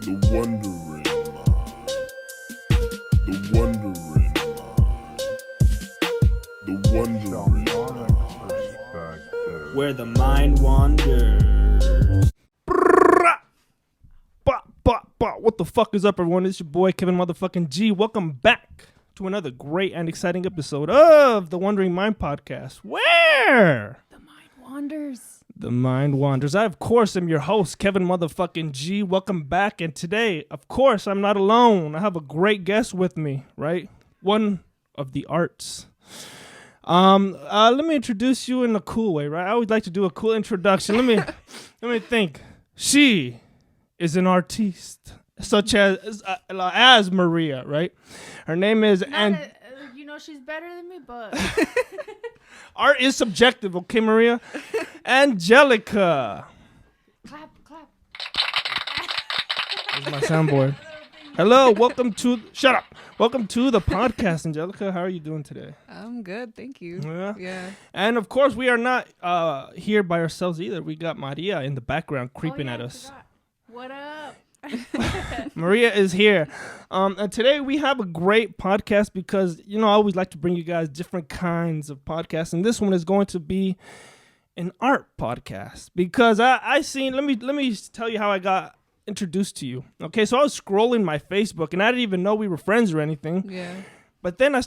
The wondering mind. The wondering mind. The wondering mind. Where the mind wanders. What the fuck is up, everyone? It's your boy Kevin motherfucking G. Welcome back to another great and exciting episode of the Wandering Mind podcast. Where the mind wanders. The mind wanders. I, of course, am your host, Kevin motherfucking G. Welcome back. And today, of course, I'm not alone. I have a great guest with me, right? One of the arts. Let me introduce you in a cool way, right? I always like to do a cool introduction. Let me think. She is an artiste, such as Maria, right? Her name is she's better than me, but art is subjective, okay, Maria? Angelica. clap. That's my soundboard. Hello, welcome to the podcast, Angelica. How are you doing today? I'm good, thank you. Yeah. And of course, we are not here by ourselves either. We got Maria in the background creeping at us. What up? Maria is here. And today we have a great podcast because, I always like to bring you guys different kinds of podcasts. And this one is going to be an art podcast because I seen, let me tell you how I got introduced to you. Okay, so I was scrolling my Facebook and I didn't even know we were friends or anything. Yeah. But then I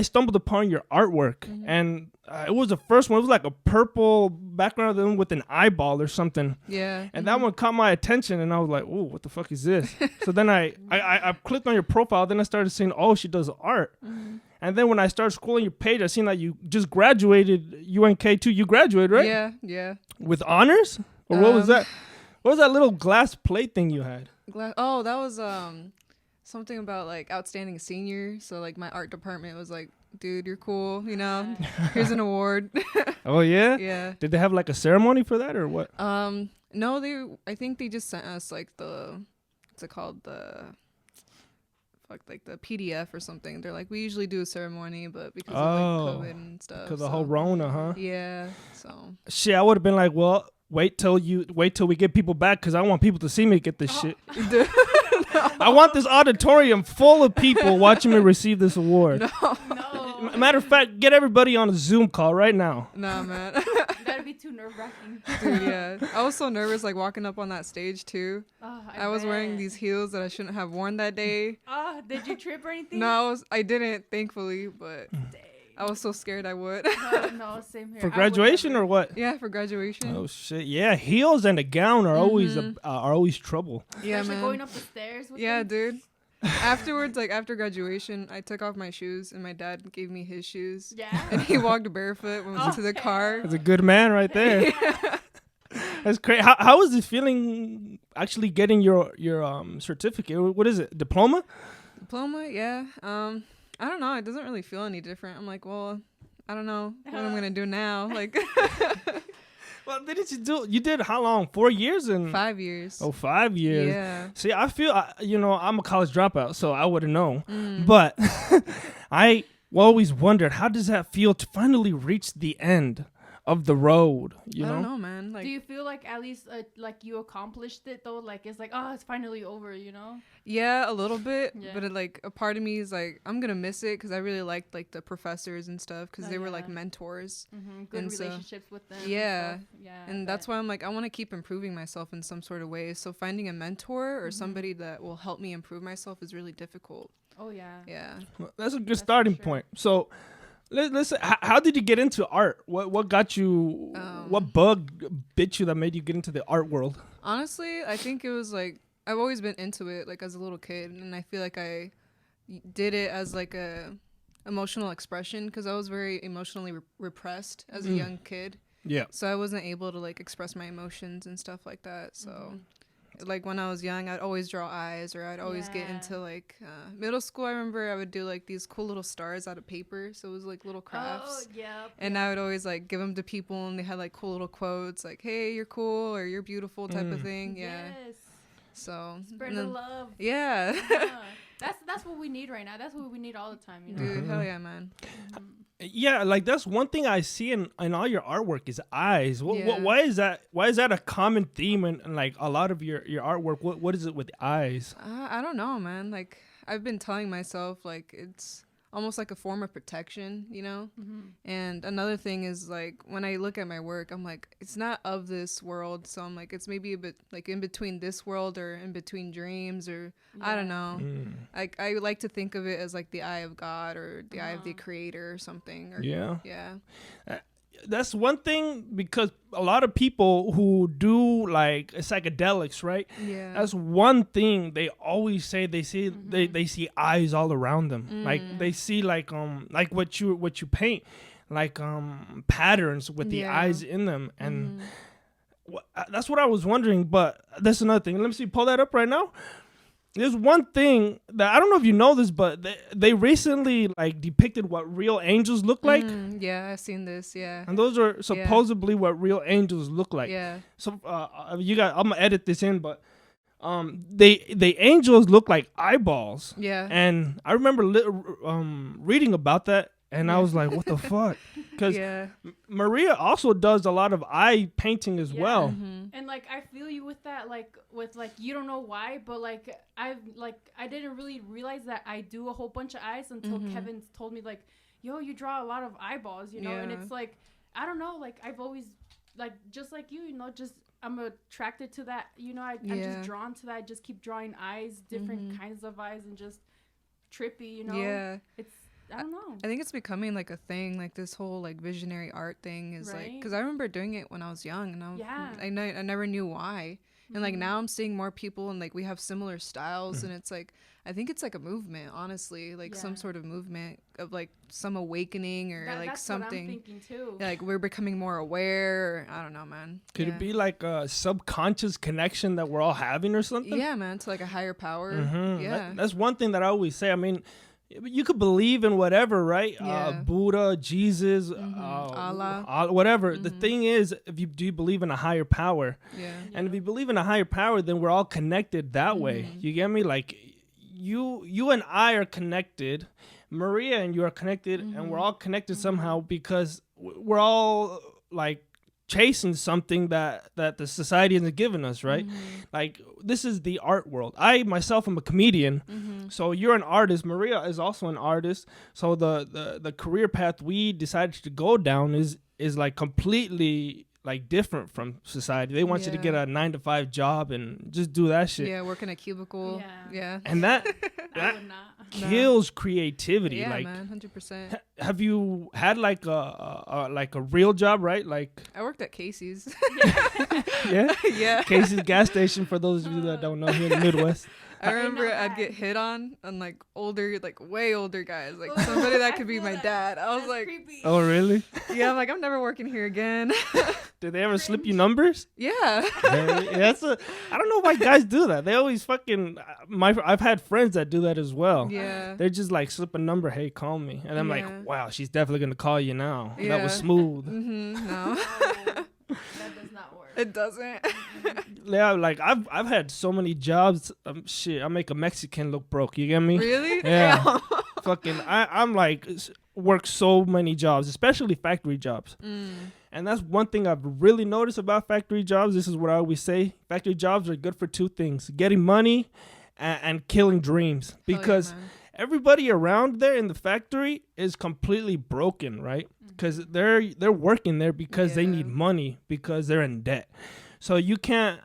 stumbled upon your artwork, and it was the first one. It was like a purple background with an eyeball or something. Yeah. And that one caught my attention, and I was like, "Ooh, what the fuck is this?" So then I clicked on your profile. Then I started seeing, oh, she does art. And then when I started scrolling your page, I seen that you just graduated UNK too. You graduated, right? Yeah. With honors? Or what was that? What was that little glass plate thing you had? That was something about like outstanding senior. So like my art department was like, dude, you're cool, here's an award. Oh yeah? Yeah. Did they have like a ceremony for that or what? No, I think they just sent us like what's it called? The PDF or something. They're like, we usually do a ceremony, but because of like COVID and stuff. Because the whole Rona, huh? Yeah. So shit, I would have been like, well, wait till we get people back because I want people to see me get this shit. I want this auditorium full of people watching me receive this award. No. Matter of fact, get everybody on a Zoom call right now. Nah, man. That'd be too nerve-wracking. Dude, yeah. I was so nervous like walking up on that stage too. I was wearing these heels that I shouldn't have worn that day. Did you trip or anything? No, I didn't, thankfully, but I was so scared I would. No, same here. For graduation or what? Yeah, for graduation. Oh shit! Yeah, heels and a gown are always trouble. Yeah, especially man. going up the stairs with yeah, them. dude. Afterwards, like after graduation, I took off my shoes and my dad gave me his shoes. Yeah. And he walked barefoot when we went to the car. That's a good man right there. That's great. How was it feeling actually getting your certificate? What is it? Diploma? Diploma, yeah. I don't know. It doesn't really feel any different. I'm like, well, I don't know what I'm gonna do now. Like, well, didn't you do? You did how long? 4 years and 5 years. Oh, 5 years. Yeah. See, I feel I'm a college dropout, so I wouldn't know. But I always wondered, how does that feel to finally reach the end of the road? I don't know, man. Like, do you feel like at least like you accomplished it though? Like it's like, it's finally over, Yeah, a little bit. Yeah. But like a part of me is like, I'm gonna miss it because I really liked like the professors and stuff because they were like mentors. Good and relationships with them. Yeah. Yeah. And that's why I'm like, I want to keep improving myself in some sort of way. So finding a mentor or somebody that will help me improve myself is really difficult. Oh yeah. Yeah. Well, that's a good starting point. So listen, how did you get into art? What got you? What bug bit you that made you get into the art world? Honestly, I think it was like I've always been into it, like as a little kid, and I feel like I did it as like a emotional expression because I was very emotionally repressed as a young kid. Yeah. So I wasn't able to like express my emotions and stuff like that. So. Like when I was young, I'd always draw eyes, or I'd always get into like middle school. I remember I would do like these cool little stars out of paper, so it was like little crafts. Oh, yeah. And I would always like give them to people, and they had like cool little quotes, like "Hey, you're cool" or "You're beautiful" type of thing. Yeah. Yes. So spread the love. Yeah. That's what we need right now. That's what we need all the time. Dude, hell yeah, man. Yeah, like that's one thing I see in all your artwork is eyes. Yeah. Why is that? Why is that a common theme in like a lot of your artwork? What is it with eyes? I don't know, man. Like I've been telling myself like it's almost like a form of protection, you know? And another thing is like when I look at my work, I'm like it's not of this world, so I'm like it's maybe a bit like in between this world or in between dreams or I don't know. Like I like to think of it as like the eye of God or the eye of the creator or something. Or, Yeah. Yeah. That's one thing because a lot of people who do like psychedelics, right? Yeah. That's one thing they always say. They see they see eyes all around them. Like they see like what you paint, like patterns with the Yeah. eyes in them, and that's what I was wondering. But that's another thing. Let me see. Pull that up right now. There's one thing that I don't know if you know this, but they recently like depicted what real angels look like, Yeah, I've seen this. Yeah. and those are supposedly what real angels look like. Yeah. So I'm gonna edit this in, but the angels look like eyeballs. Yeah. And I remember reading about that, and I was like, what the fuck? Because Yeah. Maria also does a lot of eye painting as well. And like I feel you with that, like with like you don't know why, but like I didn't really realize that I do a whole bunch of eyes until Kevin told me like, yo, you draw a lot of eyeballs, you know. And Yeah. it's like I don't know, like I've always like just like you know, just I'm attracted to that, you know. I'm just drawn to that. I just keep drawing eyes, different kinds of eyes, and just trippy, you know. Yeah. It's I don't know. I think it's becoming like a thing, like this whole like visionary art thing is like, Right? because I remember doing it when I was young, and Yeah. I never knew why, and like now I'm seeing more people, and like we have similar styles, and it's like I think it's like a movement, honestly, like some Yeah. sort of movement of like some awakening or like That's something. what I'm thinking too. Like we're becoming more aware. Or, I don't know, man. Could Yeah. it be like a subconscious connection that we're all having or something? Yeah, man, to like a higher power. Yeah. That's one thing that I always say. I mean, you could believe in whatever, right? Yeah. Buddha, Jesus, Allah. whatever. The thing is, if you do believe in a higher power, Yeah. and if you believe in a higher power, then we're all connected that way. You get me? Like you and I are connected. Maria and you are connected, and we're all connected somehow because we're all like chasing something that the society hasn't given us, right? Like this is the art world. I myself am a comedian, so you're an artist. Maria is also an artist. So the career path we decided to go down is like completely like different from society. They want you to get a 9-to-5 job and just do that shit. Yeah, work in a cubicle. Yeah. And that I would not. kills creativity. Yeah, like, man, 100%. have you had like a real job, right? Like, I worked at Casey's. yeah, Yeah. Casey's gas station for those of you that don't know here in the Midwest. I remember not I'd bad. get hit on like older, like way older guys, like somebody that could be my dad. I was That's like, creepy. Oh, really? yeah, I'm like, I'm never working here again. Did they ever slip you numbers? Yeah. I don't know why guys do that. They always fucking. I've had friends that do that as well. Yeah. They're just like slip a number. Hey, call me, and I'm Yeah. like, wow, she's definitely gonna call you now. That was Yeah. smooth. No, That does not work. it doesn't. Yeah, like I've had so many jobs. Shit, I make a Mexican look broke. You get me? Really? Yeah. Fucking, I'm like work so many jobs, especially factory jobs. And that's one thing I've really noticed about factory jobs. This is what I always say: factory jobs are good for two things: getting money and killing dreams. Because everybody around there in the factory is completely broken, right? Because they're working there because they need money because they're in debt. So you can't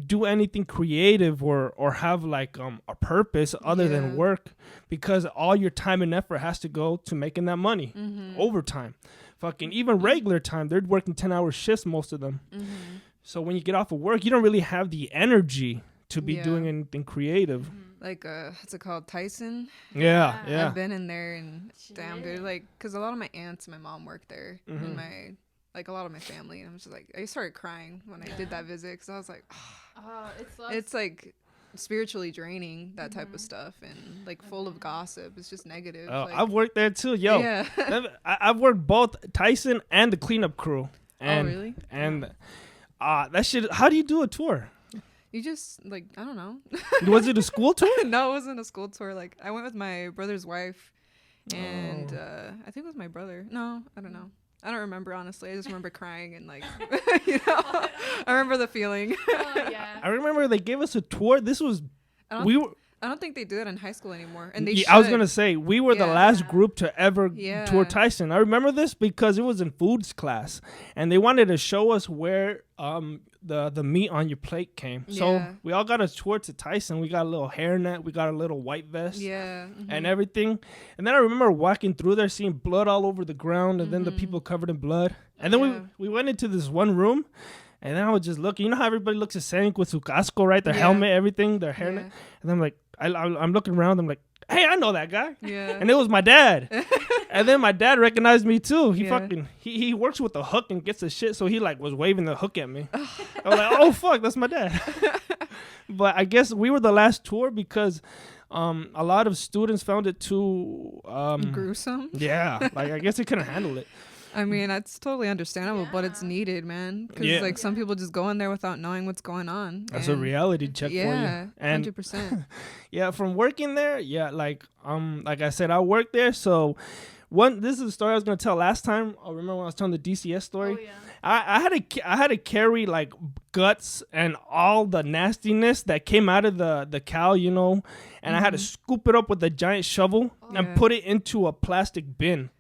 do anything creative or have like a purpose other than work, because all your time and effort has to go to making that money. Overtime, fucking even regular time, they're working 10-hour shifts, most of them. So when you get off of work, you don't really have the energy to be doing anything creative. Like what's it called, Tyson? Yeah. I've been in there, and damn, dude, like, because a lot of my aunts and my mom worked there, and my like a lot of my family, and I'm just like, I started crying when I did that visit, because I was like, it's like spiritually draining, that type of stuff, and like full of gossip. It's just negative. Oh, like, I've worked there too, yo. Yeah. I've worked both Tyson and the cleanup crew. And, really? And that shit. How do you do a tour? You just like, I don't know. Was it a school tour? No, it wasn't a school tour. Like I went with my brother's wife, And I think it was my brother. No, I don't know. I don't remember, honestly. I just remember crying and like, I remember the feeling. Oh, yeah. I remember they gave us a tour. This was I don't think they do it in high school anymore. And they I was should. gonna say we were the last group to ever tour Tyson. I remember this because it was in foods class, and they wanted to show us where the meat on your plate came. So we all got a tour to Tyson. We got a little hairnet, we got a little white vest, and everything. And then I remember walking through there, seeing blood all over the ground, and then the people covered in blood. And then we went into this one room. And then I was just looking. You know how everybody looks the same with su casco, right? Their helmet, everything, their hairnet. And I'm like, I'm looking around. I'm like, hey, I know that guy. Yeah. And it was my dad. And then my dad recognized me too. He fucking he works with the hook and gets the shit. So he like was waving the hook at me. I was like, oh fuck, that's my dad. But I guess we were the last tour because a lot of students found it too gruesome. Yeah, like I guess they couldn't handle it. I mean, that's totally understandable, but it's needed, man. Because like some people just go in there without knowing what's going on. That's a reality check for you. Yeah, and 100%. Yeah, from working there, like I said, I worked there. So this is a story I was gonna tell last time. I remember when I was telling the DCS story. Oh, yeah. I had to carry like guts and all the nastiness that came out of the cow, you know, and I had to scoop it up with a giant shovel and put it into a plastic bin.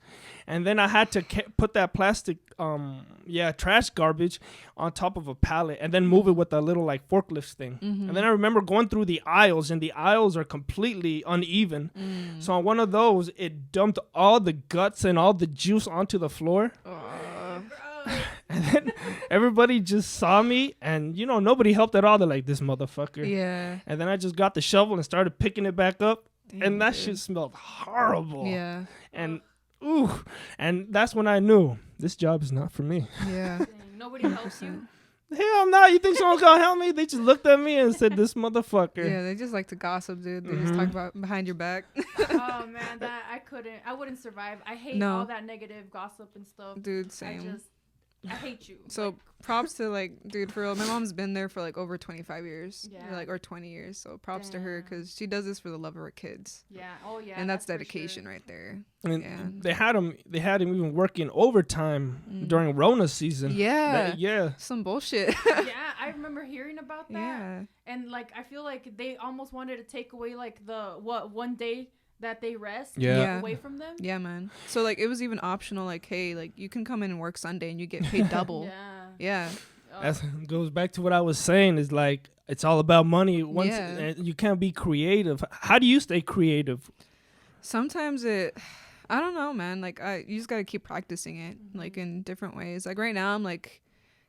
And then I had to put that plastic, trash garbage on top of a pallet and then move it with a little like forklift thing. And then I remember going through the aisles, and the aisles are completely uneven. So on one of those, it dumped all the guts and all the juice onto the floor. And then everybody just saw me, and you know, nobody helped at all. They're like, this motherfucker. Yeah. And then I just got the shovel and started picking it back up. And that shit smelled horrible. Yeah. And ooh, and that's when I knew this job is not for me. Yeah. Dang, nobody helps you? Hell no, you think someone's gonna help me? They just looked at me and said, this motherfucker. Yeah, they just like to gossip, dude. They just talk about behind your back. Oh man, I wouldn't survive. I hate all that negative gossip and stuff. Dude, same. I hate you. So like, props to like, dude, for real. My mom's been there for like over 25 years. Yeah. Or 20 years. So props to her, because she does this for the love of her kids. Yeah. Oh yeah. And that's dedication right there. And they had him even working overtime during Rona season. Yeah. Some bullshit. Yeah, I remember hearing about that. Yeah. And like, I feel like they almost wanted to take away like the one day that they rest away from them. Yeah, man. So like it was even optional, like, hey, like you can come in and work Sunday and you get paid double. Yeah. That goes back to what I was saying, is like it's all about money. Once you can't be creative. How do you stay creative? Sometimes I don't know, man. Like you just gotta keep practicing it, like in different ways. Like right now I'm like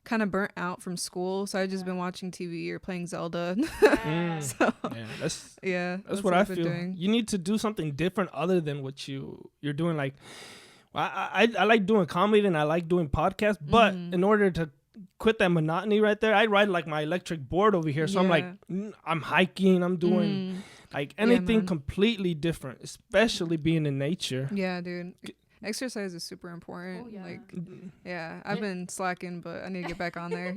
kind of burnt out from school, so I've just been watching TV or playing Zelda. So that's what I feel. Doing. You need to do something different other than what you're doing. Like I like doing comedy and I like doing podcasts, but in order to quit that monotony right there, I ride like my electric board over here. So I'm like, I'm hiking, I'm doing like anything completely different, especially being in nature. Yeah, dude. Exercise is super important. I've been slacking, but I need to get back on there.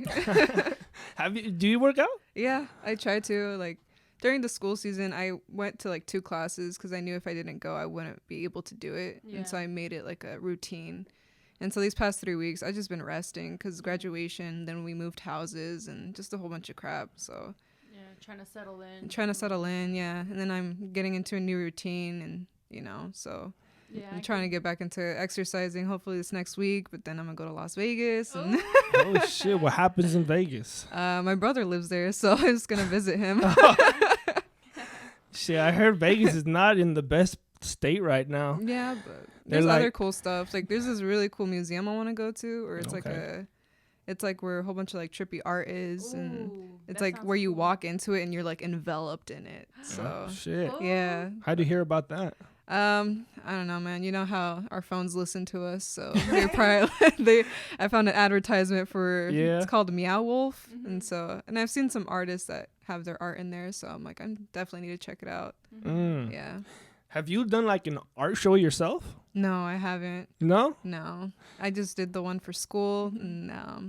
Do you work out? Yeah, I try to. Like during the school season, I went to like 2 classes because I knew if I didn't go, I wouldn't be able to do it. And so I made it like a routine. And so these past 3 weeks, I've just been resting because graduation, then we moved houses and just a whole bunch of crap. So trying to settle in. Yeah. And then I'm getting into a new routine, and so I'm trying to get back into exercising hopefully this next week, but then I'm gonna go to Las Vegas. And oh shit, what happens in Vegas? My brother lives there, so I'm just gonna visit him. Shit, I heard Vegas is not in the best state right now. Yeah, but there's other cool stuff. Like there's this really cool museum I want to go to, or it's it's like where a whole bunch of like trippy art is. Ooh, and it's like where you walk into it and you're like enveloped in it. So shit. Yeah. How'd you hear about that? I don't know, man. You know how our phones listen to us, so they're probably I found an advertisement for it's called Meow Wolf, and I've seen some artists that have their art in there, so I'm like, I definitely need to check it out. Yeah. Have you done like an art show yourself? No, I haven't. No, I just did the one for school, and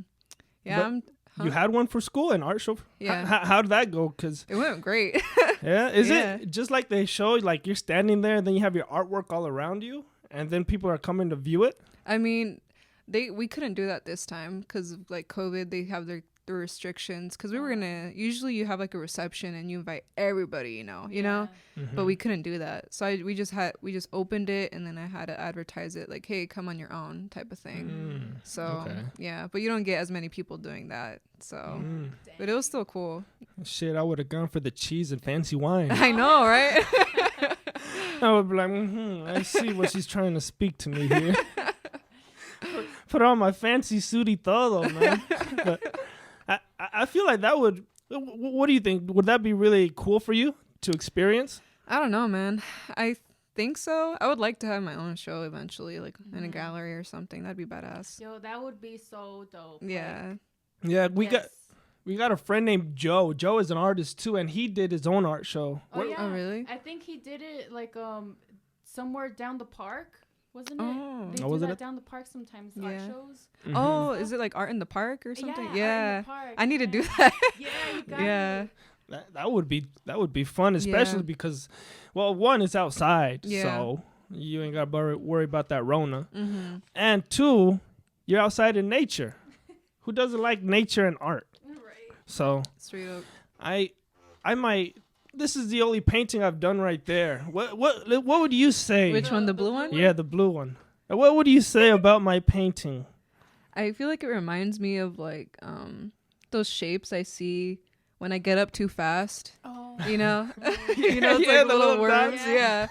You had one for school, an art show? Yeah. How did that go? Cause It went great. yeah, is Yeah. it just like they show, like you're standing there, and then you have your artwork all around you, and then people are coming to view it? I mean, we couldn't do that this time because of like COVID. They have the restrictions because we were gonna usually you have like a reception and you invite everybody, you know, Mm-hmm. but we couldn't do that. So we just opened it and then I had to advertise it like, hey, come on your own type of thing. So okay. yeah, but you don't get as many people doing that. So, Mm. but it was still cool. Shit, I would have gone for the cheese and fancy wine. I know, right? I would be like, I see what she's trying to speak to me here. Put on my fancy suit y todo, man. But I feel like that would. What do you think? Would that be really cool for you to experience? I don't know, man. I think so. I would like to have my own show eventually, like in a gallery or something. That'd be badass. Yo, that would be so dope. Yeah. Yeah, Yes. we got a friend named Joe. Joe is an artist too, and he did his own art show. Oh, yeah. Oh, really? I think he did it like somewhere down the park, wasn't Oh. it? They Oh, do was it that at- down the park sometimes, art Yeah. shows. Mhm. Oh, is it like art in the park or something? Art in Yeah. the park, I need to do yeah. that. Yeah, you got Yeah. it. That would be fun, especially Yeah. because, well, one, it's outside, Yeah. so you ain't got to worry about that Rona, Mm-hmm. and two, you're outside in nature. Who doesn't like nature and art? Right. So Straight up. I might. This is the only painting I've done right there. What would you say? Which one? The blue one? Yeah, the blue one. What would you say about my painting? I feel like it reminds me of like those shapes I see when I get up too fast. Oh. You know? Right. You know, it's Yeah, like the little little worms. dots. Yeah.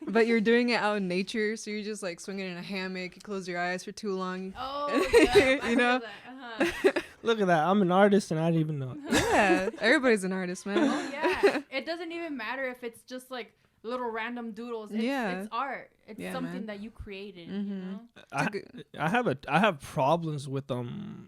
But you're doing it out in nature, so you're just like swinging in a hammock. You close your eyes for too long. Oh, yeah, I You know? heard that. Uh-huh. Look at that. I'm an artist and I didn't even know it. Yeah, everybody's an artist, man. Oh yeah. It doesn't even matter if it's just like little random doodles. It's, Yeah. it's art. It's Yeah, something man. that you created. You Mhm. know? I have problems with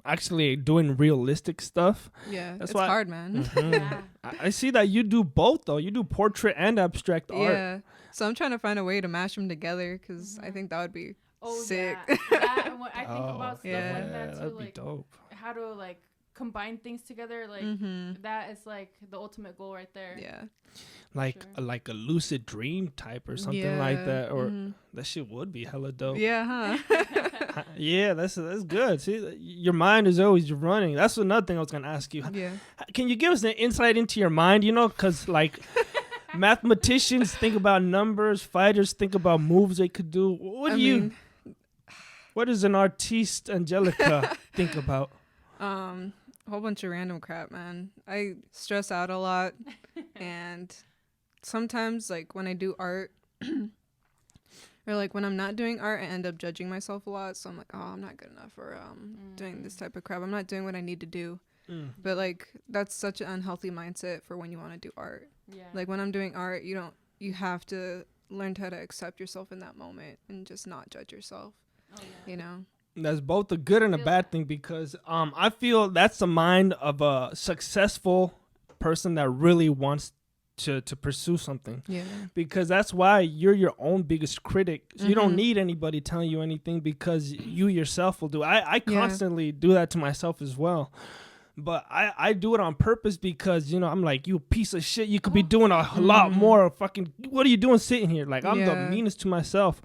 actually doing realistic stuff. Yeah, That's it's why- hard, man. Mhm. Yeah. I see that you do both though. You do portrait and abstract art. Yeah. So I'm trying to find a way to mash them together because I think that would be Oh sick. yeah. That, and when I think about stuff Yeah. like that too, that'd be like dope. how to like combine things together. Like Mm-hmm. that is like the ultimate goal right there. Yeah. Like Sure. like a lucid dream type or something like that, or mhm. that shit would be hella dope. Yeah, huh? Yeah, that's good. See, your mind is always running. That's another thing I was gonna ask you. Yeah. Can you give us an insight into your mind? You know, because like mathematicians think about numbers, fighters think about moves they could do. What does an artiste Angelica think about? A whole bunch of random crap, man. I stress out a lot, and sometimes, like when I do art, or like when I'm not doing art, I end up judging myself a lot. So I'm like, oh, I'm not good enough for doing this type of crap. I'm not doing what I need to do. But like that's such an unhealthy mindset for when you want to do art. Yeah. Like when I'm doing art, you have to learn how to accept yourself in that moment and just not judge yourself. Oh, yeah. You know. That's both a good and a Feel bad that. thing because I feel that's the mind of a successful person that really wants to pursue something. Yeah. Because that's why you're your own biggest critic. So you don't Mhm. need anybody telling you anything because you yourself will do it. I Yeah. constantly do that to myself as well. But I do it on purpose because, you know, I'm like, you piece of shit. You could be doing a lot more fucking, what are you doing sitting here? Like, I'm the Yeah. meanest to myself.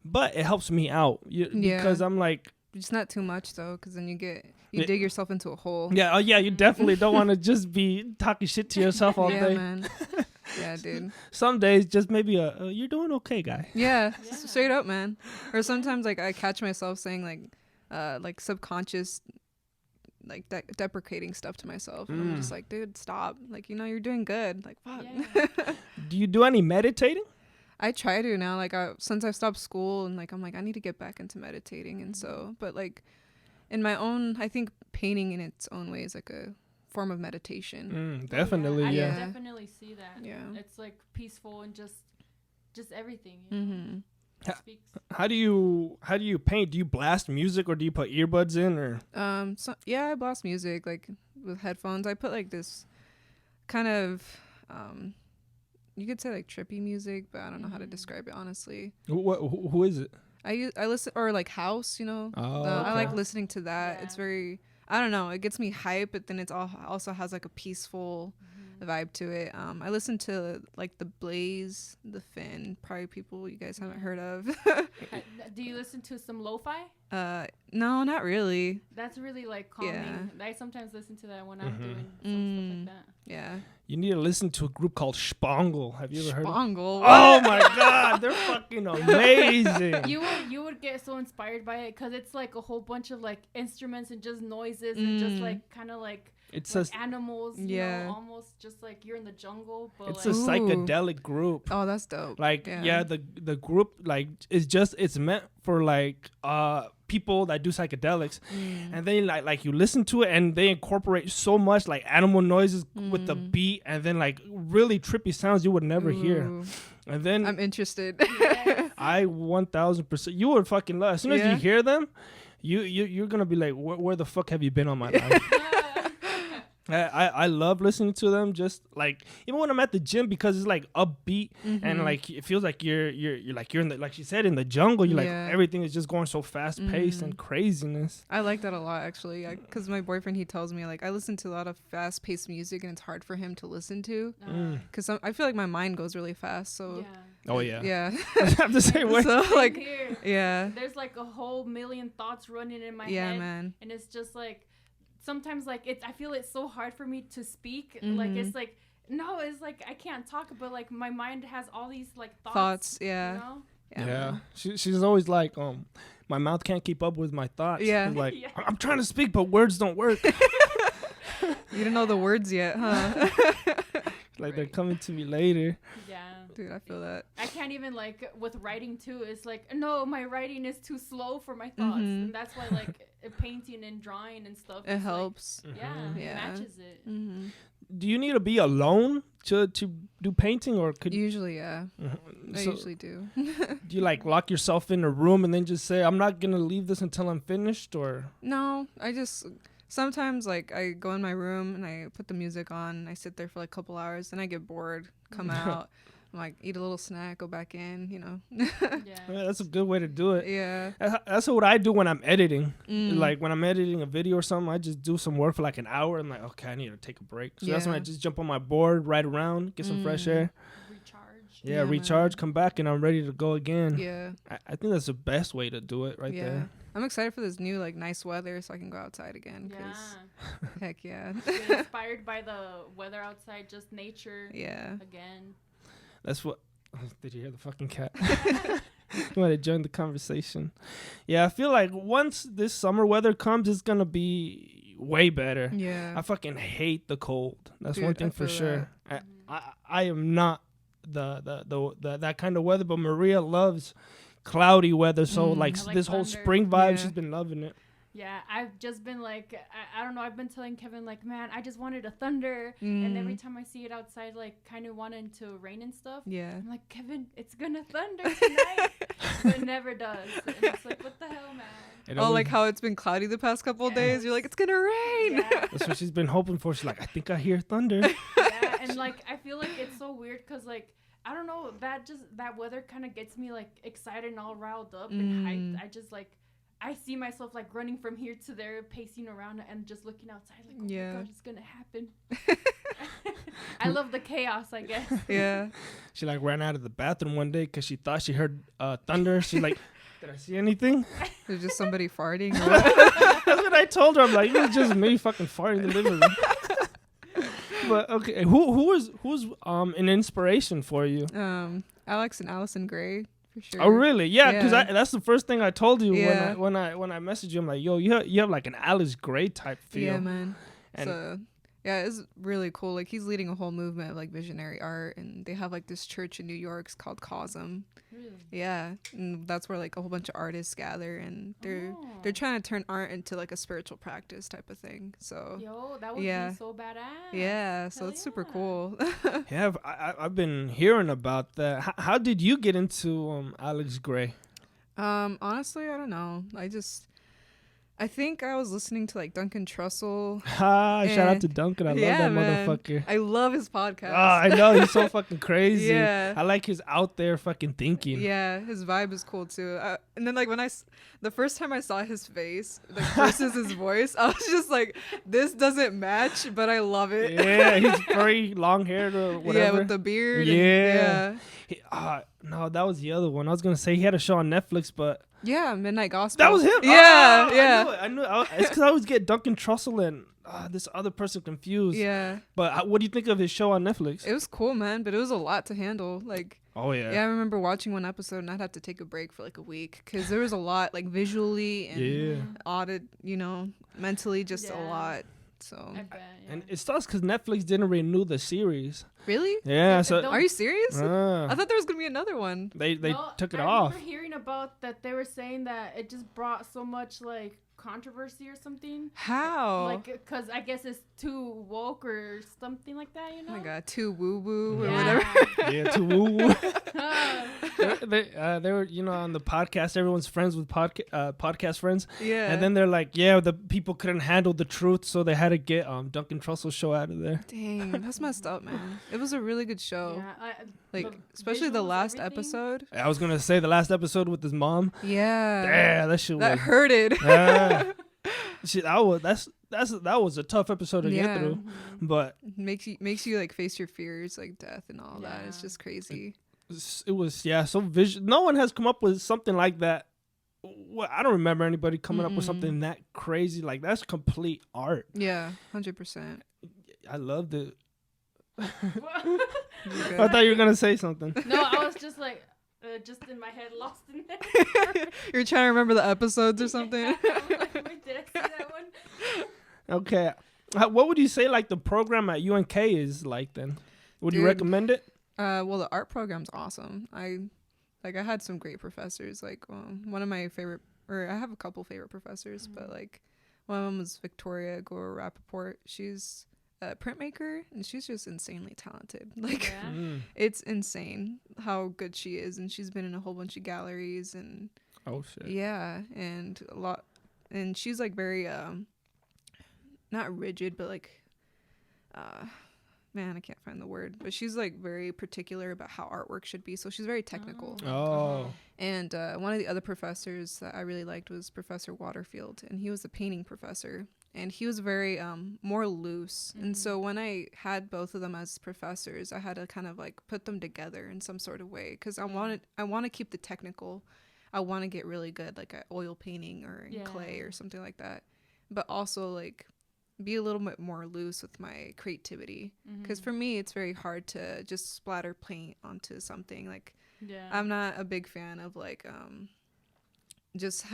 But it helps me out because I'm like, Just not too much though, because then you Yeah. dig yourself into a hole. yeah, you definitely don't want to just be talking shit to yourself all Yeah, day. man. Yeah, dude. Some days, just maybe you're doing okay, guy. Yeah, Yeah. straight up, man. Or sometimes like I catch myself saying like subconscious like deprecating stuff to myself, and I'm just like, dude, stop. Like, you're doing good. Like, fuck. Yeah. Do you do any meditating? I try to now. Like, since I've stopped school, and like I'm like I need to get back into meditating, and so, but like in my own, I think painting in its own way is like a form of meditation. Definitely, I yeah. can definitely see that. Yeah. It's like peaceful and just everything. You know? Mm-hmm. It speaks. How do you paint? Do you blast music or do you put earbuds in or? So yeah, I blast music like with headphones. I put like this kind of you could say like trippy music, but I don't know how to describe it honestly. Who is it? I listen, or like house, Oh, I like okay. listening to that. Yeah. It's very, I don't know, it gets me hype, but then it's also has like a peaceful vibe to it. I listen to like the Blaze, the Finn, probably people you guys haven't heard of. Do you listen to some lo-fi? No, not really. That's really like calming. Yeah. I sometimes listen to that when I'm doing some stuff like that. Yeah. You need to listen to a group called Spangle. Have you ever heard of Spangle. Oh my god, they're fucking amazing. You would get so inspired by it because it's like a whole bunch of like instruments and just noises and just like kind of like It's like a animals, you Yeah. know, almost just like you're in the jungle. But it's like, a psychedelic group. Oh, that's dope. Like the group like it's meant for like people that do psychedelics, and then like you listen to it and they incorporate so much like animal noises with the beat, and then like really trippy sounds you would never hear. And then I'm interested. yes. I 1000%, you would fucking love. As soon as you hear them, you're gonna be like, where the fuck have you been all my life? I love listening to them, just like even when I'm at the gym, because it's like upbeat and like it feels like you're in the, like she said, in the jungle. You're like everything is just going so fast paced and craziness. I like that a lot, actually, because my boyfriend, he tells me like I listen to a lot of fast paced music and it's hard for him to listen to because I feel like my mind goes really fast. So Oh yeah. yeah. I have the same way. So like Here, yeah, there's like a whole million thoughts running in my yeah, head, man. and it's just like sometimes like I feel it's so hard for me to speak. Like it's like no, it's like I can't talk, but like my mind has all these like thoughts. Yeah. You know? Yeah. Man. She's always like, my mouth can't keep up with my thoughts. Yeah. I'm like, Yeah. I'm trying to speak, but words don't work. You don't know the words yet, huh? Like they're coming to me later. Yeah. Dude, I feel that. I can't even like with writing too. It's like no, my writing is too slow for my thoughts, and that's why like painting and drawing and stuff. It helps. Like, Yeah. it matches it. Do you need to be alone to do painting, or could Usually, yeah. I so usually do. do you like lock yourself in a room and then just say, I'm not gonna leave this until I'm finished? Or No, I just sometimes like I go in my room and I put the music on and I sit there for like a couple hours, then I get bored, come out, I'm like eat a little snack, go back in, you know. Yeah. yeah, that's a good way to do it. Yeah. That's what I do when I'm editing. Like when I'm editing a video or something, I just do some work for like an hour. I'm like, okay, I need to take a break. So that's when I just jump on my board, ride around, get some fresh air. Recharge. Yeah, Yeah, recharge, man. come back, and I'm ready to go again. Yeah. I think that's the best way to do it right Yeah. there. I'm excited for this new like nice weather so I can go outside again. Cause heck yeah. Get inspired by the weather outside, just nature. Yeah. Again. That's what. Did you hear the fucking cat? You want to join the conversation? Yeah, I feel like once this summer weather comes, it's gonna be way better. Yeah. I fucking hate the cold. That's Dude, one thing I for feel sure. I am not the that kind of weather, but Maria loves cloudy weather. So like, I like this whole thunder. spring vibe, Yeah. she's been loving it. Yeah, I've just been like, I don't know. I've been telling Kevin like, man, I just wanted a thunder, and every time I see it outside, like, kind of wanting to rain and stuff. Yeah. I'm like, Kevin, it's gonna thunder tonight, but it never does. And it's like, what the hell, man? It Oh, always- like how it's been cloudy the past couple of days. You're like, it's gonna rain. Yeah, that's what she's been hoping for. She's like, I think I hear thunder. yeah, and like, I feel like it's so weird because like, I don't know, that weather kind of gets me like excited and all riled up and hyped. I just like. I see myself like running from here to there, pacing around and just looking outside like, oh my God, it's gonna happen. I love the chaos, I guess. Yeah. She like ran out of the bathroom one day because she thought she heard thunder. She's like, did I see anything? There's just somebody farting. That's what I told her. I'm like, it was just me fucking farting in the living room. But okay, who's an inspiration for you? Alex and Allison Gray. For sure. Oh really? Yeah, because Yeah. that's the first thing I told you Yeah. when I messaged you. I'm like, yo, you have like an Alice Gray type feel. Yeah, man. And So yeah, it's really cool. Like he's leading a whole movement of like visionary art, and they have like this church in New York called Cosm. Really? Yeah, and that's where like a whole bunch of artists gather, and they're trying to turn art into like a spiritual practice type of thing. So Yo, that would Yeah. be so badass. yeah, so Hell it's super yeah. cool. yeah, I've been hearing about that. How did you get into Alex Gray? Honestly, I don't know. I think I was listening to like Duncan Trussell. Shout out to Duncan. I love that man. motherfucker. I love his podcast. I know, he's so fucking crazy. Yeah. I like his out there fucking thinking. Yeah, his vibe is cool too. And then like the first time I saw his face like versus his voice, I was just like, this doesn't match, but I love it. Yeah, he's very long haired or whatever. Yeah, with the beard. Yeah. No, that was the other one. I was gonna say he had a show on Netflix, but Yeah, Midnight Gospel. that was him. Yeah, yeah. I knew it. It's because I always get Duncan Trussell and this other person confused. Yeah. But what do you think of his show on Netflix? It was cool, man, but it was a lot to handle. Like, Oh yeah. yeah, I remember watching one episode and I'd have to take a break for like a week because there was a lot, like visually and mentally, just a Yeah. lot. So I bet. Yeah. And it sucks because Netflix didn't renew the series. really? Yeah, so don't- Are you serious? uh, I thought there was gonna be another one. they No, took it I off. remember hearing about that. They were saying that it just brought so much like controversy or something. How? Like, because I guess it's too woke or something like that. You know. Oh my god, too woo woo or Yeah. whatever. Yeah, too woo woo. Uh, They were, on the podcast. Everyone's friends with podcast friends, Yeah. and then they're like, "Yeah, the people couldn't handle the truth, so they had to get Duncan Trussell's show out of there." Dang, that's messed up, man. It was a really good show. yeah, Like, the especially the visuals, last everything. episode. I was gonna say the last episode with his mom. Yeah. Yeah, that shit That was. hurted. Yeah. Shit, that was a tough episode to Yeah. get through, but makes you like face your fears, like death and all that. It's Yeah. just crazy. it was so visual. No one has come up with something like that. Well, I don't remember anybody coming up with something that crazy. Like, that's complete art. Yeah, 100%. I loved it. You're I good. thought you were gonna say something. No, I was just like, just in my head, lost in there. You're trying to remember the episodes or something. Yeah, I was like, wait, did I see that one? Okay, what would you say like the program at UNK is like then? Would you Dude. recommend it? Well, the art program's awesome. I had some great professors. Like, one of my favorite, or I have a couple favorite professors, but like one of them was Victoria Gore Rappaport. She's a printmaker and she's just insanely talented. Like, Yeah. it's insane how good she is, and she's been in a whole bunch of galleries and Oh shit. yeah, and a lot, and she's like very not rigid, but like man, I can't find the word, but she's like very particular about how artwork should be, so she's very technical. Oh. And one of the other professors that I really liked was Professor Waterfield, and he was a painting professor, and he was very more loose. And so when I had both of them as professors, I had to kind of like put them together in some sort of way, because I want to keep the technical. I want to get really good like at oil painting or in clay or something like that, but also like be a little bit more loose with my creativity, because for me it's very hard to just splatter paint onto something. Like, Yeah. I'm not a big fan of like just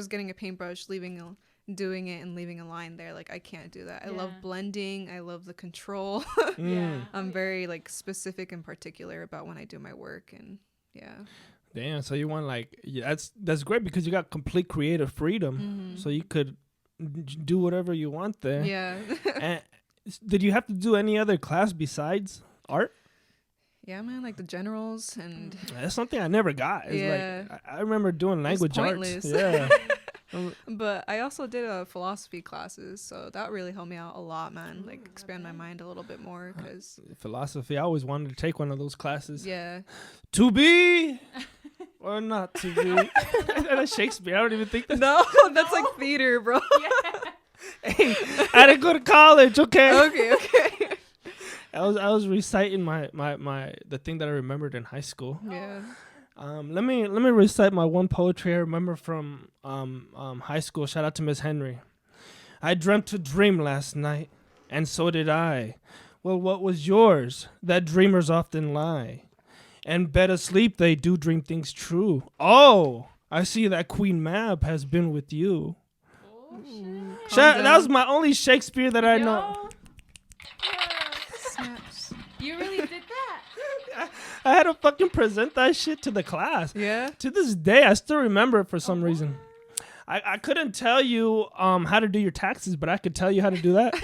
getting a paintbrush, doing it and leaving a line there. Like, I can't do that. I love Yeah. blending. I love the control. Yeah. I'm very like specific and particular about when I do my work, and yeah. Damn. So you want that's great because you got complete creative freedom. So you could do whatever you want there. Yeah. And did you have to do any other class besides art? Yeah, man, like the generals and That's something I never got. It's Yeah. like I remember doing language arts. pointless. Yeah. but I also did philosophy classes, so that really helped me out a lot, man. Like, expand my mind a little bit more, because Philosophy. I always wanted to take one of those classes. yeah. To be or not to be. That's Shakespeare. I don't even think that's. No, that's like theater, bro. Hey, I didn't go to college. Okay. okay. I was reciting my the thing that I remembered in high school. Yeah. Let me recite my one poetry I remember from high school. Shout out to Miss Henry. I dreamt a dream last night, and so did I. Well, what was yours? That dreamers often lie. And bed asleep they do dream things true. Oh, I see that Queen Mab has been with you. Oh, shit. That was my only Shakespeare that I know. Snaps. You really did that? I had to fucking present that shit to the class. Yeah. To this day, I still remember it for some reason. I couldn't tell you how to do your taxes, but I could tell you how to do that.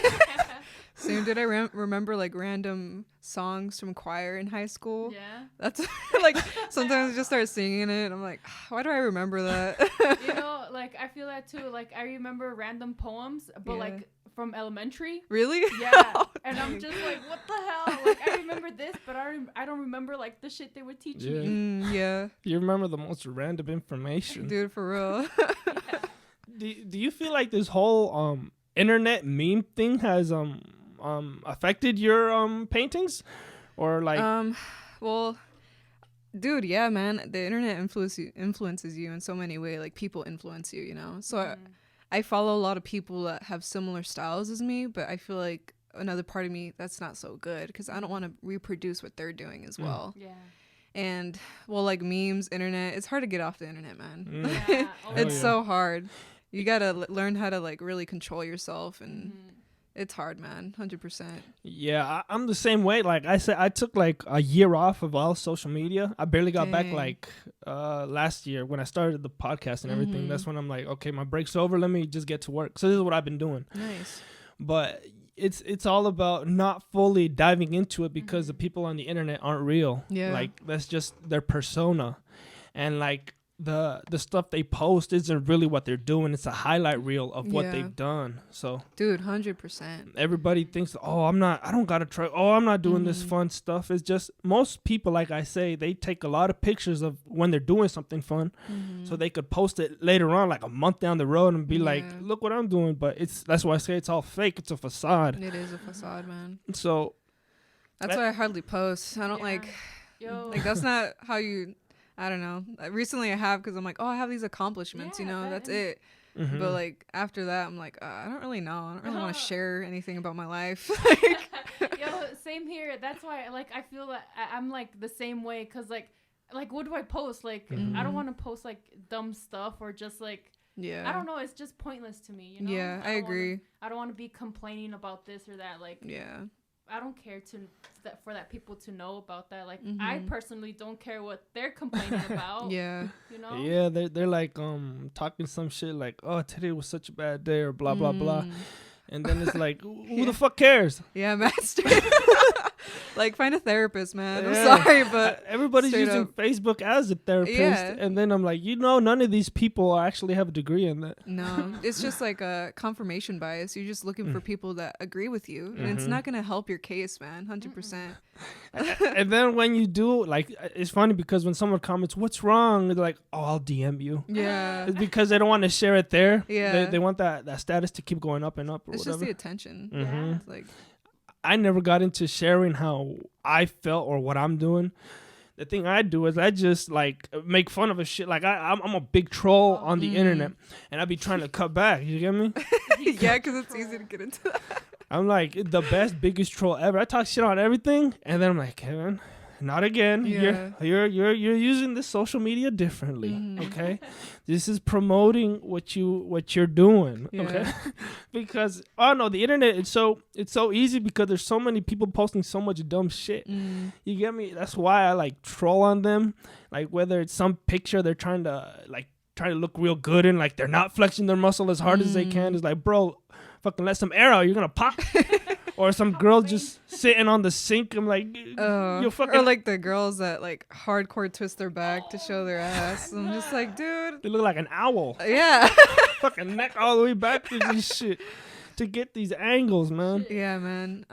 Same. Did I remember like random songs from choir in high school? Yeah. That's like sometimes I just start singing it and I'm like, why do I remember that? You know, like I feel that too. Like I remember random poems, but Yeah. like from elementary. Really? Yeah. And I'm just like, what the hell? Like I remember this, but I don't remember like the shit they were teaching Yeah. me. Yeah. You remember the most random information. Dude, for real. Do you feel like this whole internet meme thing has affected your paintings, or like Well, dude, yeah, man. The internet influences you in so many ways. Like people influence you, you know. So I follow a lot of people that have similar styles as me, but I feel like another part of me that's not so good because I don't want to reproduce what they're doing as well. Yeah. And well, like memes, internet, it's hard to get off the internet, man. Yeah. It's yeah. so hard. You gotta learn how to like really control yourself, and it's hard, man. 100%. Yeah, I'm the same way. Like I said, I took like a year off of all social media. I barely got back Dang. like last year when I started the podcast and everything. That's when I'm like, okay, my break's over. Let me just get to work. So this is what I've been doing. Nice. But it's all about not fully diving into it because the people on the internet aren't real. Yeah. Like that's just their persona, and like the stuff they post isn't really what they're doing. It's a highlight reel of what Yeah. they've done. So Dude, 100%. everybody thinks, oh, I'm not doing this fun stuff. It's just most people, like I say, they take a lot of pictures of when they're doing something fun so they could post it later on, like a month down the road, and be like, Yeah. look what I'm doing. But that's why I say it's all fake. It's a facade. It is a facade, man. So That's why I hardly post. I don't like Yo. that's not how you. I don't know. Recently I have because I'm like, oh, I have these accomplishments, Yeah, you know, that- that's it. But like after that, I'm like, I don't really know. I don't really want to share anything about my life. Yo, same here. That's why, like, I feel that I'm like the same way. Cause like, what do I post? Like, I don't want to post like dumb stuff or just like, Yeah. I don't know. It's just pointless to me. You know? Yeah, I don't agree. I don't want to be complaining about this or that. Like, Yeah. I don't care for that people to know about that. Like, I personally don't care what they're complaining about. Yeah. You know? yeah, they're like talking some shit like, oh, today was such a bad day or blah blah blah, and then it's like, who the fuck cares? Yeah, master. Like, find a therapist, man. I'm Yeah. sorry, but Everybody's straight using up. Facebook as a therapist, Yeah. and then I'm like, none of these people actually have a degree in that. no, it's just like a confirmation bias. You're just looking for people that agree with you, and it's not gonna help your case, man. 100%. And then when you do, like, it's funny because when someone comments, "What's wrong?" they're like, "Oh, I'll DM you." Yeah. It's because they don't want to share it there. Yeah. They want that status to keep going up and up or It's whatever. just the attention. Yeah. It's like, I never got into sharing how I felt or what I'm doing. The thing I do is I just like make fun of a shit. Like I'm a big troll on the internet, and I be trying to cut back. You get me? yeah, because it's easy to get into that. I'm like the biggest troll ever. I talk shit on everything, and then I'm like, Kevin, not again. Yeah. You're using this social media differently. Okay, this is promoting what you're doing. Yeah. Okay, because the internet it's so easy because there's so many people posting so much dumb shit. You get me? That's why I like troll on them. Like whether it's some picture they're trying to look real good in, like they're not flexing their muscle as hard as they can. It's like, bro, fucking let some air out, you're gonna pop. Or some girl just sitting on the sink. I'm like, you fucking. Or like the girls that like hardcore twist their back to show their ass. I'm just like, dude. They look like an owl. Yeah. Fucking neck all the way backwards and shit to get these angles, man. Yeah, man.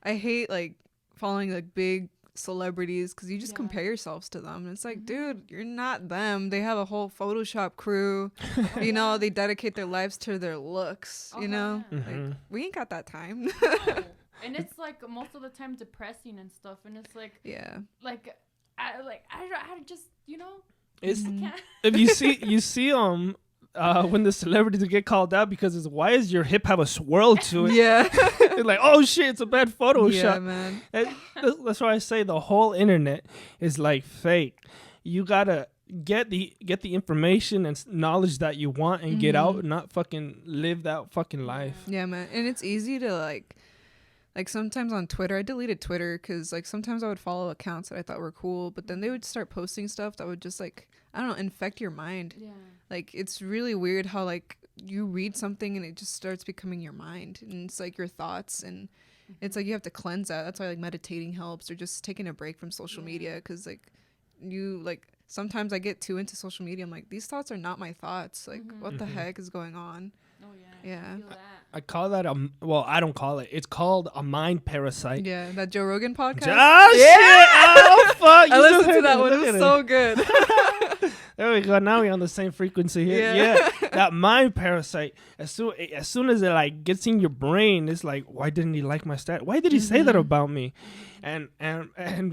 I hate like following like big celebrities because you just compare yourselves to them, and it's like, dude, you're not them. They have a whole Photoshop crew. You know, they dedicate their lives to their looks. You know, like we ain't got that time. No. And it's like most of the time depressing and stuff. And it's like, Yeah. I just, you know, It's can't. if you see when the celebrities get called out because it's why does your hip have a swirl to it? Yeah. It's like, oh shit, it's a bad Photoshop. Yeah, man. That's why I say the whole internet is like fake. You gotta get the information and knowledge that you want and get out, and not fucking live that fucking life. Yeah, man. And it's easy to like sometimes on Twitter, I deleted Twitter because like sometimes I would follow accounts that I thought were cool, but then they would start posting stuff that would just like, I don't know, infect your mind. Yeah. Like it's really weird how like you read something and it just starts becoming your mind, and it's like your thoughts, and it's like you have to cleanse that. That's why like meditating helps, or just taking a break from social media, because like you like sometimes I get too into social media. I'm like, these thoughts are not my thoughts. Like what the heck is going on? Oh yeah. Yeah. I feel that. I call that well, I don't call it. It's called a mind parasite. Yeah, that Joe Rogan podcast. Oh, shit. Oh, fuck. I listened to that one. It was so good. There we go. Now we're on the same frequency here. Yeah. That mind parasite. As soon as it like gets in your brain, it's like, why didn't he like my stat? Why did he say that about me? And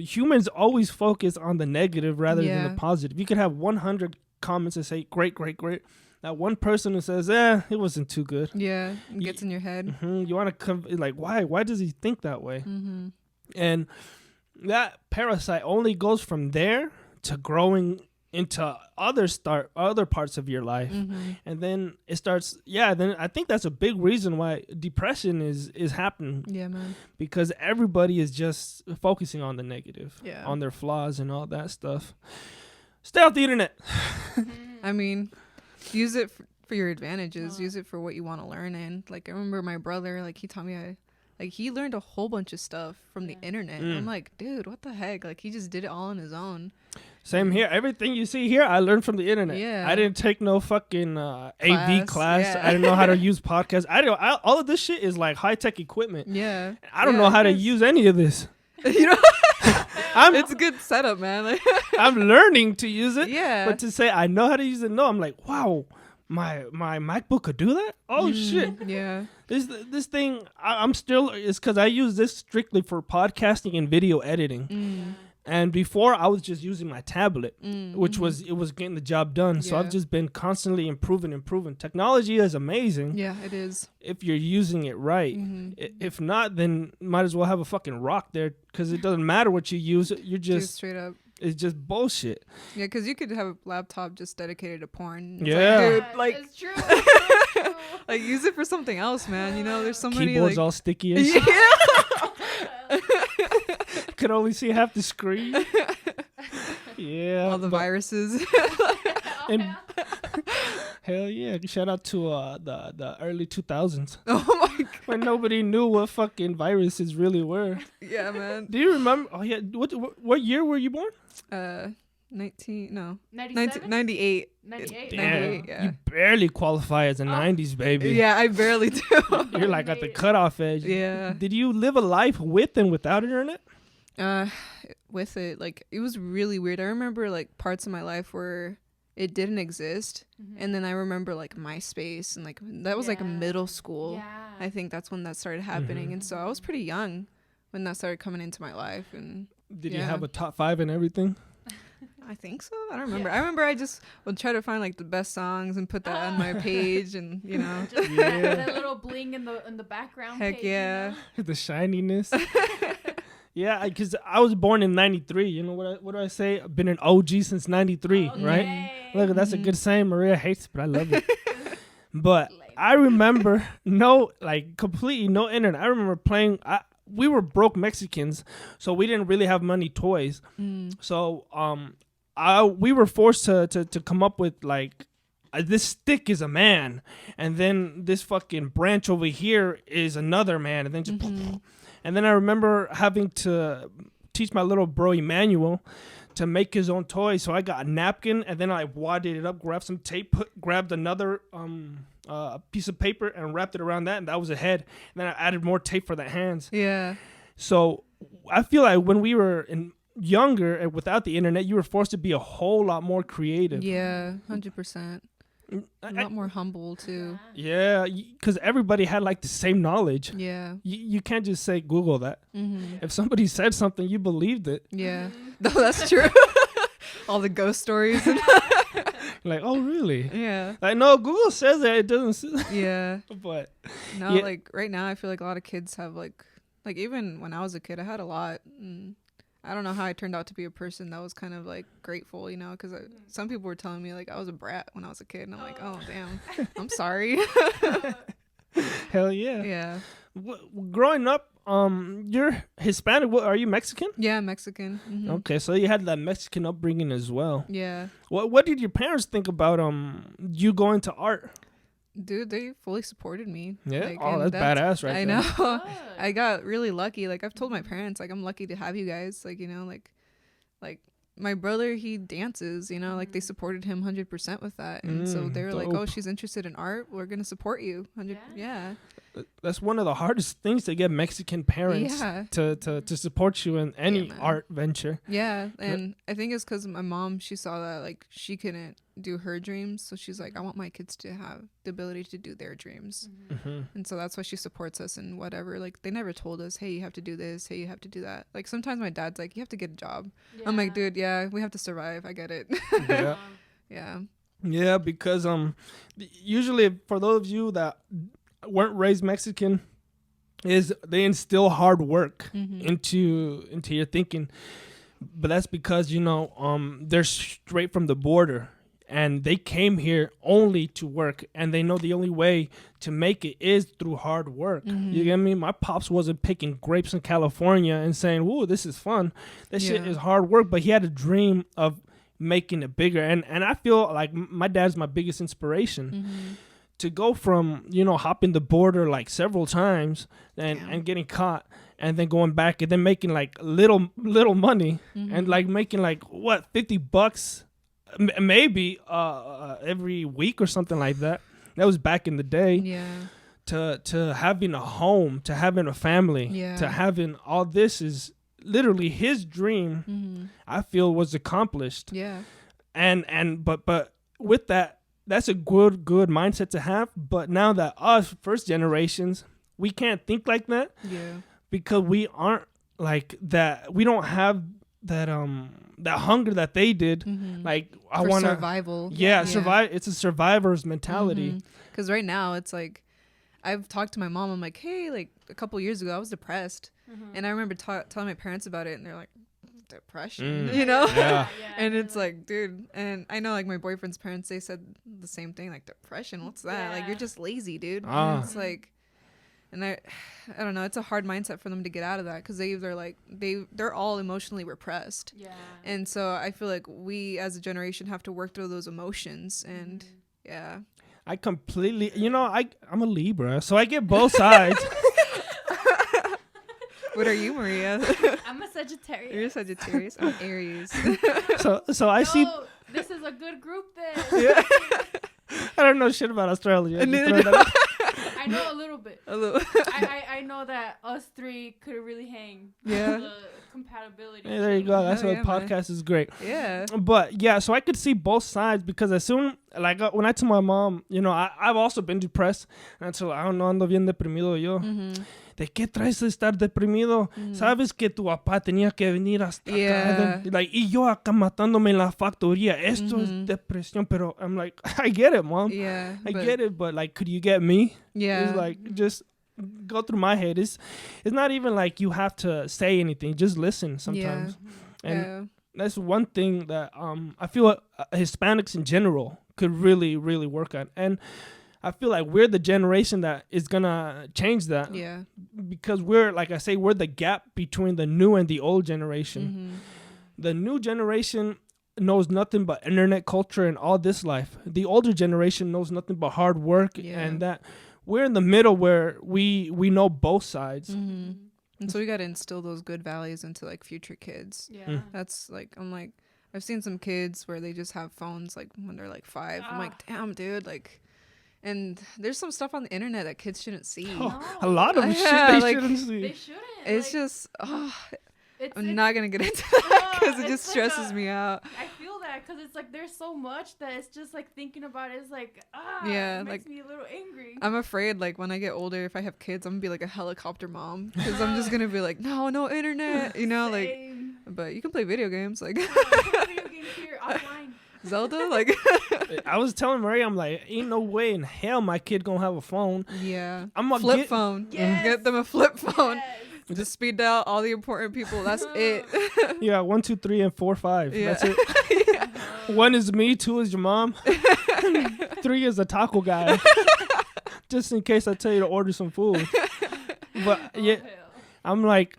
humans always focus on the negative rather than the positive. You could have 100 comments and say, great, great, great. That one person who says, it wasn't too good. Yeah, it gets in your head. You want to come like, why? Why does he think that way? And that parasite only goes from there to growing into other parts of your life, and then it starts. Yeah, then I think that's a big reason why depression is happening. Yeah, man. Because everybody is just focusing on the negative, Yeah. on their flaws and all that stuff. Stay off the internet. I mean, use it for your advantages. Use it for what you want to learn. And like I remember my brother, like he taught me he learned a whole bunch of stuff from the internet. And I'm like, dude, what the heck? Like he just did it all on his own. Same here. Everything you see here, I learned from the internet. Yeah. I didn't take no fucking AV class. Yeah. I didn't know how to use podcasts. All of this shit is like high tech equipment. Yeah. I don't know how to use any of this. You know, it's a good setup, man. Like, I'm learning to use it. Yeah. But to say I know how to use it, no, I'm like, wow, my MacBook could do that? Oh shit. yeah. This thing, I'm still, it's because I use this strictly for podcasting and video editing. And before I was just using my tablet, which was getting the job done. So I've just been constantly improving. Technology is amazing. Yeah, it is. If you're using it right. If not, then might as well have a fucking rock there, because it doesn't matter what you use. You're just straight up. It's just bullshit. Yeah, because you could have a laptop just dedicated to porn. It's Yeah. like, dude, like It's true. It's true. like use it for something else, man. You know, there's so many Keyboard's like all sticky and shit. yeah. Could only see half the screen. Yeah. all the viruses. And hell yeah! Shout out to the early 2000s Oh my god. when nobody knew what fucking viruses really were. Yeah, man. Do you remember? Oh yeah. What year were you born? 98. 98. 98, yeah. You barely qualify as a 90s baby. Yeah, I barely do. You're like at the cutoff edge. Yeah. Did you live a life with and without internet? With it, like it was really weird. I remember like parts of my life where it didn't exist, and then I remember like MySpace, and like that was like middle school. Yeah. I think that's when that started happening, and so I was pretty young when that started coming into my life. And Did you have a top 5 and everything? I think so. I don't remember. I remember I just would try to find like the best songs and put that on my page, and you know. Just that little bling in the background. Heck page, yeah. You know? The shininess. Yeah, because I was born in 93. You know what do I say? I've been an OG since 93, right? Okay. Look, that's a good saying. Maria hates it, but I love it. But I remember completely no internet. I remember playing. We were broke Mexicans, so we didn't really have money toys. So we were forced to come up with like, this stick is a man, and then this fucking branch over here is another man, and then just. And then I remember having to teach my little bro Emmanuel to make his own toy. So I got a napkin, and then I wadded it up, grabbed some tape, grabbed another piece of paper, and wrapped it around that, and that was a head. And then I added more tape for the hands. Yeah. So I feel like when we were younger and without the internet, you were forced to be a whole lot more creative. Yeah, 100%. A lot more humble too. Yeah, because everybody had like the same knowledge. Yeah. You can't just say Google that. If somebody said something, you believed it. Yeah. No, that's true. All the ghost stories. Like, oh really? Yeah. Like, no, Google says that, it doesn't. Yeah. But No, yeah. like right now, I feel like a lot of kids have like even when I was a kid, I had a lot. And I don't know how I turned out to be a person that was kind of like grateful, you know, because some people were telling me like I was a brat when I was a kid, and I'm like, oh damn, I'm sorry. hell yeah. Yeah. Growing up, you're Hispanic. Are you Mexican? Yeah, Mexican. Okay, so you had that Mexican upbringing as well. Yeah. What did your parents think about you going to art? Dude, they fully supported me. Yeah. Like, Oh, and that's badass right I there. know. I got really lucky. Like I've told my parents, like I'm lucky to have you guys. Like, you know, like my brother, he dances, you know, like they supported him 100% with that. And so they were like, dope. oh, she's interested in art. We're going to support you. 100. Yeah. That's one of the hardest things to get Mexican parents Yeah. to support you in any man. art venture. Yeah. And I think it's because my mom, she saw that like she couldn't do her dreams. So she's like, I want my kids to have the ability to do their dreams. Mm-hmm. And so that's why she supports us in whatever. Like they never told us, hey, you have to do this. Hey, you have to do that. Like sometimes my dad's like, you have to get a job. I'm like, dude, yeah, we have to survive. I get it. Yeah. Yeah. Yeah, because usually for those of you that weren't raised Mexican, is they instill hard work into your thinking. But that's because, you know, they're straight from the border and they came here only to work, and they know the only way to make it is through hard work. You get me? My pops wasn't picking grapes in California and saying, "Ooh, this is fun." That shit is hard work, but he had a dream of making it bigger. And I feel like my dad's my biggest inspiration. To go from, you know, hopping the border like several times and getting caught, and then going back and then making like little money and like making like what, $50 maybe every week or something like that. That was back in the day. Yeah. To having a home, to having a family, to having all this is literally his dream. I feel was accomplished. Yeah. But with that, that's a good mindset to have. But now that us first generations, we can't think like that. Yeah. Because we aren't like that. We don't have that that hunger that they did. Like I want to survival. Survive. It's a survivor's mentality. Because right now it's like, I've talked to my mom. I'm like, hey, like a couple years ago I was depressed, and I remember telling my parents about it, and they're like, depression, you know? Yeah. And it's like, dude, and I know like my boyfriend's parents, they said the same thing, like depression, what's that? Like you're just lazy, dude. And it's like, and I don't know, it's a hard mindset for them to get out of that, because they're all emotionally repressed. And so I feel like we as a generation have to work through those emotions. And I completely, you know, I'm a Libra, so I get both sides. What are you, Maria? I'm a Sagittarius. You're a Sagittarius. I'm Aries. so I see. This is a good group then. Yeah. I don't know shit about astrology. I know a little bit. I know that us three could really hang. Yeah. The compatibility. Hey, there you go. That's why yeah, podcast is great. Yeah. But yeah, so I could see both sides, because as soon, like when I told my mom, you know, I've also been depressed. And I told her, I don't know, ando bien deprimido yo. ¿De qué traes de estar deprimido? Sabes que tu papá tenía que venir hasta acá. Like, y yo acá matándome en la factoría. Esto es depresión. Pero I'm like, I get it, mom. Yeah. I get it, but like, could you get me? Yeah. It's like, just go through my head. It's not even like you have to say anything. Just listen sometimes. And that's one thing that I feel Hispanics in general could really, really work on. And I feel like we're the generation that is gonna change that. Yeah. Because we're, like I say, we're the gap between the new and the old generation. The new generation knows nothing but internet culture and all this life. The older generation knows nothing but hard work, and that we're in the middle where we know both sides. And so we gotta instill those good values into like future kids. Yeah. That's like, I'm like, I've seen some kids where they just have phones like when they're like 5. I'm like, damn, dude, like. And there's some stuff on the internet that kids shouldn't see. A lot of shit they shouldn't see. They shouldn't. It's like, just, it's not going to get into that because it just stresses me out. I feel that because it's like there's so much that it's just like thinking about it is like, yeah, it makes like, me a little angry. I'm afraid like when I get older, if I have kids, I'm going to be like a helicopter mom, because I'm just going to be like, no internet, you know, like, but you can play video games. Like, video games here offline. Zelda, like. I was telling Maria, I'm like, ain't no way in hell my kid gonna have a phone. Yeah. I'm gonna flip phone. Yes. Get them a flip phone. Yes. Just speed dial all the important people. That's it. Yeah, 1, 2, 3, and 4, 5. Yeah. That's it. 1 is me, 2 is your mom, 3 is the taco guy. Just in case I tell you to order some food. But yeah, I'm like,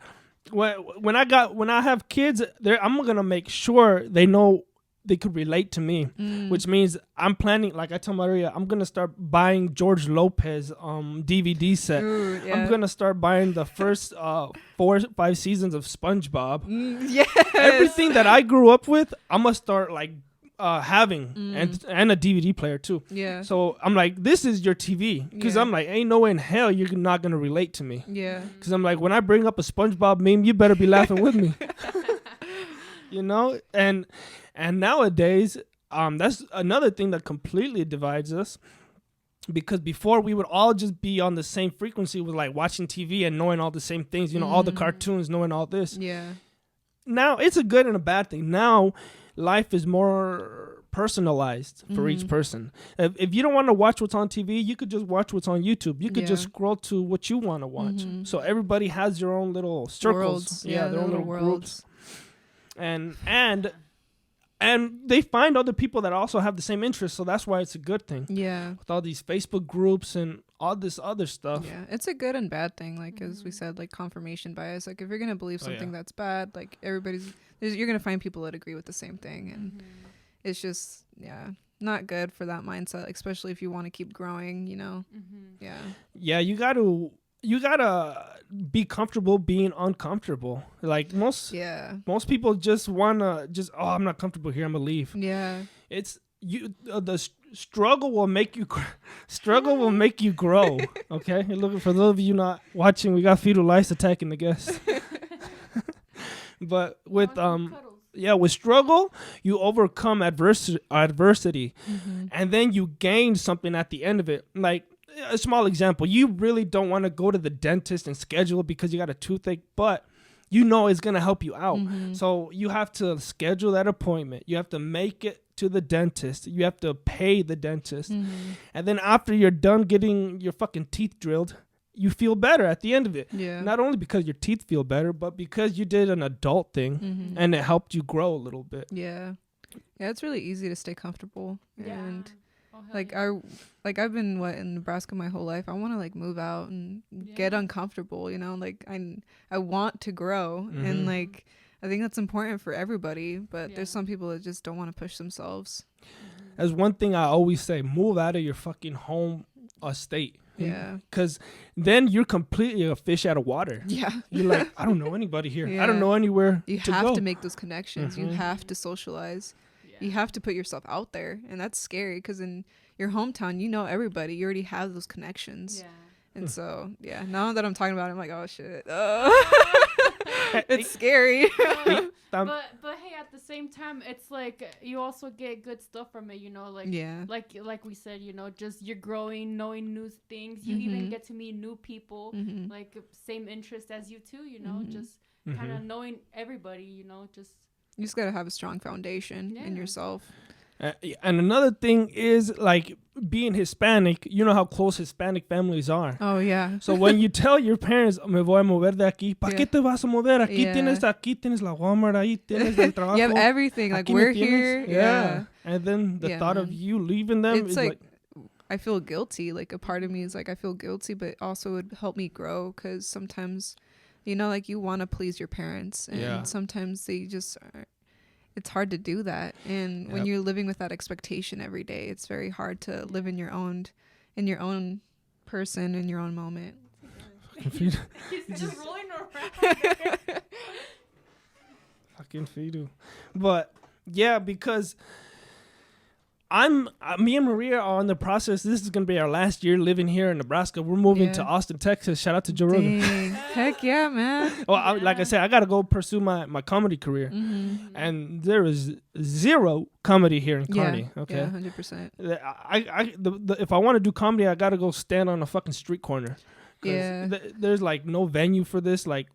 when I have kids, I'm gonna make sure they know they could relate to me, which means I'm planning, like I tell Maria, I'm gonna start buying George Lopez DVD set. Ooh, yeah. I'm gonna start buying the first 4-5 seasons of SpongeBob. Yes. Everything that I grew up with, I'm gonna start like having and a DVD player too. Yeah. So I'm like, this is your TV, because Yeah. I'm like, ain't no way in hell you're not gonna relate to me. Yeah. Because I'm like, when I bring up a SpongeBob meme, you better be laughing with me. You know, and nowadays, that's another thing that completely divides us. Because before we would all just be on the same frequency with like watching TV and knowing all the same things, you know, all the cartoons, knowing all this. Yeah. Now it's a good and a bad thing. Now life is more personalized for each person. If you don't want to watch what's on TV, you could just watch what's on YouTube. You could just scroll to what you want to watch. So everybody has their own little circles. Worlds. Yeah, their own little worlds. groups. And they find other people that also have the same interests, so that's why it's a good thing. Yeah. With all these Facebook groups and all this other stuff. Yeah, it's a good and bad thing. Like as we said, like confirmation bias. Like if you're gonna believe something that's bad, like you're gonna find people that agree with the same thing, and it's just not good for that mindset, especially if you want to keep growing. You know. Yeah, you gotta be comfortable being uncomfortable. Like most people just wanna I'm not comfortable here, I'm gonna leave. Yeah. It's you. The struggle will make you grow. Okay, look, for those of you not watching, we got fetal lice attacking the guests. But with with struggle, you overcome adversity, and then you gain something at the end of it. Like a small example, you really don't want to go to the dentist and schedule it because you got a toothache, but you know it's going to help you out. So you have to schedule that appointment. You have to make it to the dentist. You have to pay the dentist. And then after you're done getting your fucking teeth drilled, you feel better at the end of it. Yeah. Not only because your teeth feel better, but because you did an adult thing and it helped you grow a little bit. Yeah. Yeah, it's really easy to stay comfortable. And I've been in Nebraska my whole life. I want to like move out and get uncomfortable, you know, like I want to grow and like I think that's important for everybody, but there's some people that just don't want to push themselves. As one thing I always say, move out of your fucking home state. Yeah. Because then you're completely a fish out of water. Yeah. You're like, I don't know anybody here. Yeah. I don't know anywhere You to have go. to make those connections. You have to socialize. You have to put yourself out there. And that's scary because in your hometown, you know everybody. You already have those connections. Yeah. And so, now that I'm talking about it, I'm like, oh, shit. It's scary. But hey, at the same time, it's like you also get good stuff from it, you know, like like we said, you know, just you're growing, knowing new things. You even get to meet new people, like same interest as you too, you know, just kind of knowing everybody, you know, just You just got to have a strong foundation in yourself. And another thing is like being Hispanic, you know how close Hispanic families are. Oh, yeah. So when you tell your parents, me voy a mover de aquí, ¿para qué te vas a mover? Aquí tienes la Walmart, ahí tienes el trabajo. You have everything. Like, Aquí we're me tienes. here. Yeah. And then the thought of you leaving them it's is like, I feel guilty. Like, a part of me is like, I feel guilty, but also it would help me grow because sometimes, you know, like you want to please your parents. And sometimes they just aren't. It's hard to do that. And when you're living with that expectation every day, it's very hard to live in your own person, in your own moment. he's just rolling around. Fucking Fidu. But yeah, because me and Maria are in the process. This is going to be our last year living here in Nebraska. We're moving to Austin, Texas. Shout out to Joe Rogan. Heck yeah, man. Well, like I said, I got to go pursue my comedy career. And there is zero comedy here in Kearney. Okay. Yeah, 100%. If I want to do comedy, I got to go stand on a fucking street corner. Yeah. There's like no venue for this. Like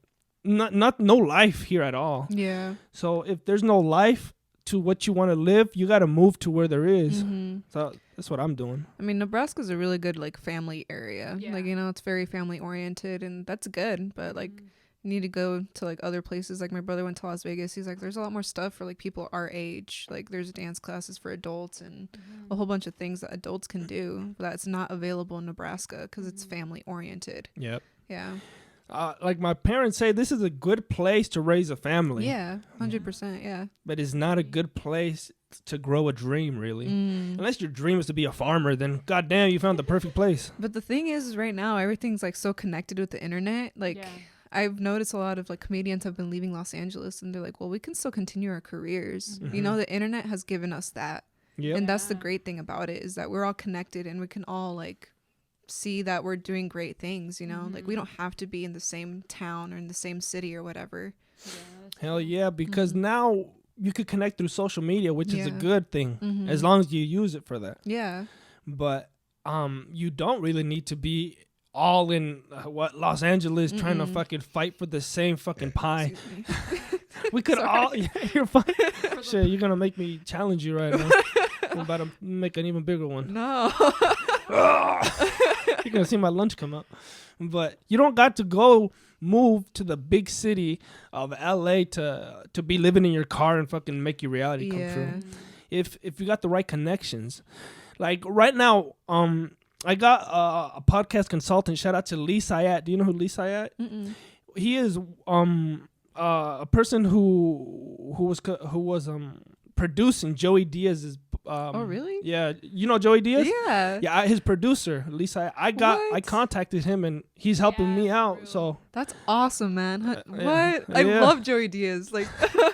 no life here at all. Yeah. So if there's no life to what you want to live, you got to move to where there is. So that's what I'm doing. I mean, Nebraska's a really good like family area. Like, you know, it's very family oriented and that's good, but like you need to go to like other places. Like my brother went to Las Vegas. He's like, there's a lot more stuff for like people our age. Like there's dance classes for adults and a whole bunch of things that adults can do that's not available in Nebraska because it's family oriented. Yep. Yeah. like my parents say, this is a good place to raise a family. Yeah, 100%. Yeah. But it's not a good place to grow a dream, really. Unless your dream is to be a farmer, then goddamn, you found the perfect place. But the thing is, right now, everything's like so connected with the internet. Like, Yeah. I've noticed a lot of like comedians have been leaving Los Angeles, and they're like, well, we can still continue our careers. You know, the internet has given us that. Yep. And that's the Yeah. great thing about it, is that we're all connected and we can all like see that we're doing great things, you know? Like, we don't have to be in the same town or in the same city or whatever. Yeah, Hell yeah, because now you could connect through social media, which is a Yeah. good thing, as long as you use it for that. Yeah. But you don't really need to be all in Los Angeles trying to fucking fight for the same fucking pie. Excuse me. We could all. Yeah, you're fine. Shit, you're gonna make me challenge you right now. I'm about to make an even bigger one. No. You're gonna see my lunch come up. But you don't got to go move to the big city of LA to be living in your car and fucking make your reality come true. If you got the right connections. Like right now, I got a podcast consultant. Shout out to Lee Sayat. Do you know who Lee Sayat? He is a person who was producing Joey Diaz's. Oh, really? Yeah, you know Joey Diaz. Yeah. Yeah, his producer Lisa. I What? contacted him and he's helping me Yeah, out. for So That's awesome, man. yeah. What? I Yeah. love Joey Diaz. Like,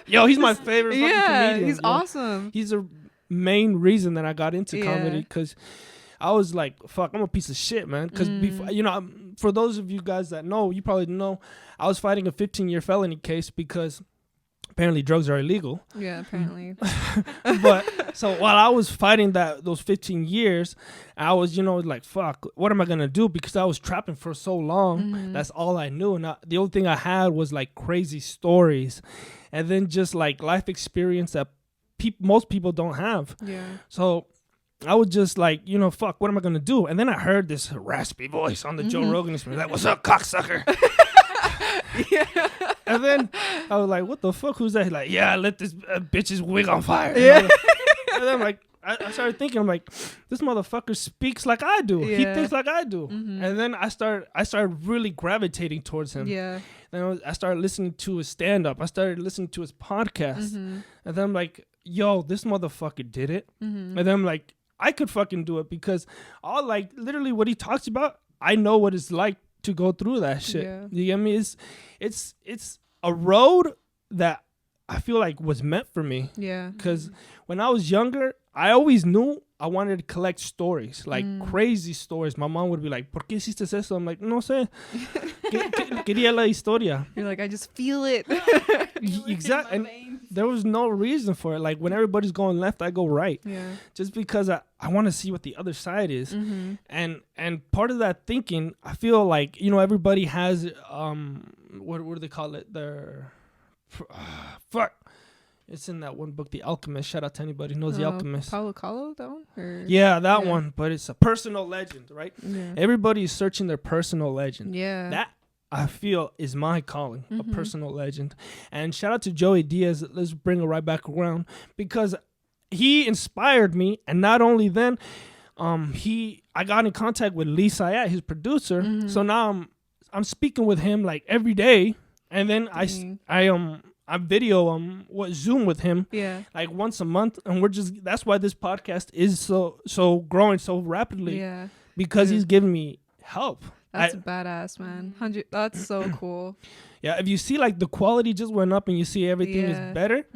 yo, he's my favorite. Fucking yeah, comedian. he's Yeah. awesome. He's a main reason that I got into Yeah. comedy because I was like, fuck, I'm a piece of shit, man. Because before, you know, for those of you guys that know, you probably know, I was fighting a 15-year felony case because apparently drugs are illegal. Yeah, apparently. But so while I was fighting those 15 years, I was, you know, like, fuck, what am I going to do? Because I was trapping for so long. That's all I knew. And the only thing I had was like crazy stories and then just like life experience that most people don't have. Yeah. So I was just like, you know, fuck, what am I going to do? And then I heard this raspy voice on the Joe Rogan experience. Like, what's up, cocksucker? Yeah. And then I was like, what the fuck? Who's that? He's like, yeah, I lit this bitch's wig on fire. Yeah. And then I'm like, I started thinking, I'm like, this motherfucker speaks like I do. He Yeah. thinks like I do. And then I started really gravitating towards him. Yeah. Then I started listening to his stand-up. I started listening to his podcast. And then I'm like, yo, this motherfucker did it. And then I'm like, I could fucking do it because all like literally what he talks about, I know what it's like to go through that shit. Yeah. You get me? It's a road that I feel like was meant for me. Yeah. Because when I was younger, I always knew I wanted to collect stories, like crazy stories. My mom would be like, ¿Por qué hiciste eso? I'm like, no sé. Quería la historia. You're like, I just feel it. Exactly. And there was no reason for it. Like when everybody's going left, I go right. Yeah. Just because I want to see what the other side is. And part of that thinking, I feel like, you know, everybody has, what do they call it? Their, fuck. It's in that one book, The Alchemist. Shout out to anybody who knows The Alchemist. Paulo Coelho, that one? Or? Yeah, that Yeah. one. But it's a personal legend, right? Yeah. Everybody is searching their personal legend. Yeah. That I feel is my calling, a personal legend. And shout out to Joey Diaz. Let's bring it right back around because he inspired me. And not only then, I got in contact with Lee Sayat, his producer. So now I'm speaking with him like every day. And then I video Zoom with him Yeah. like once a month, and that's why this podcast is so growing so rapidly. Yeah. Because he's giving me help. That's badass, man. That's so cool. Yeah, if you see like the quality just went up and you see everything Yeah. is better,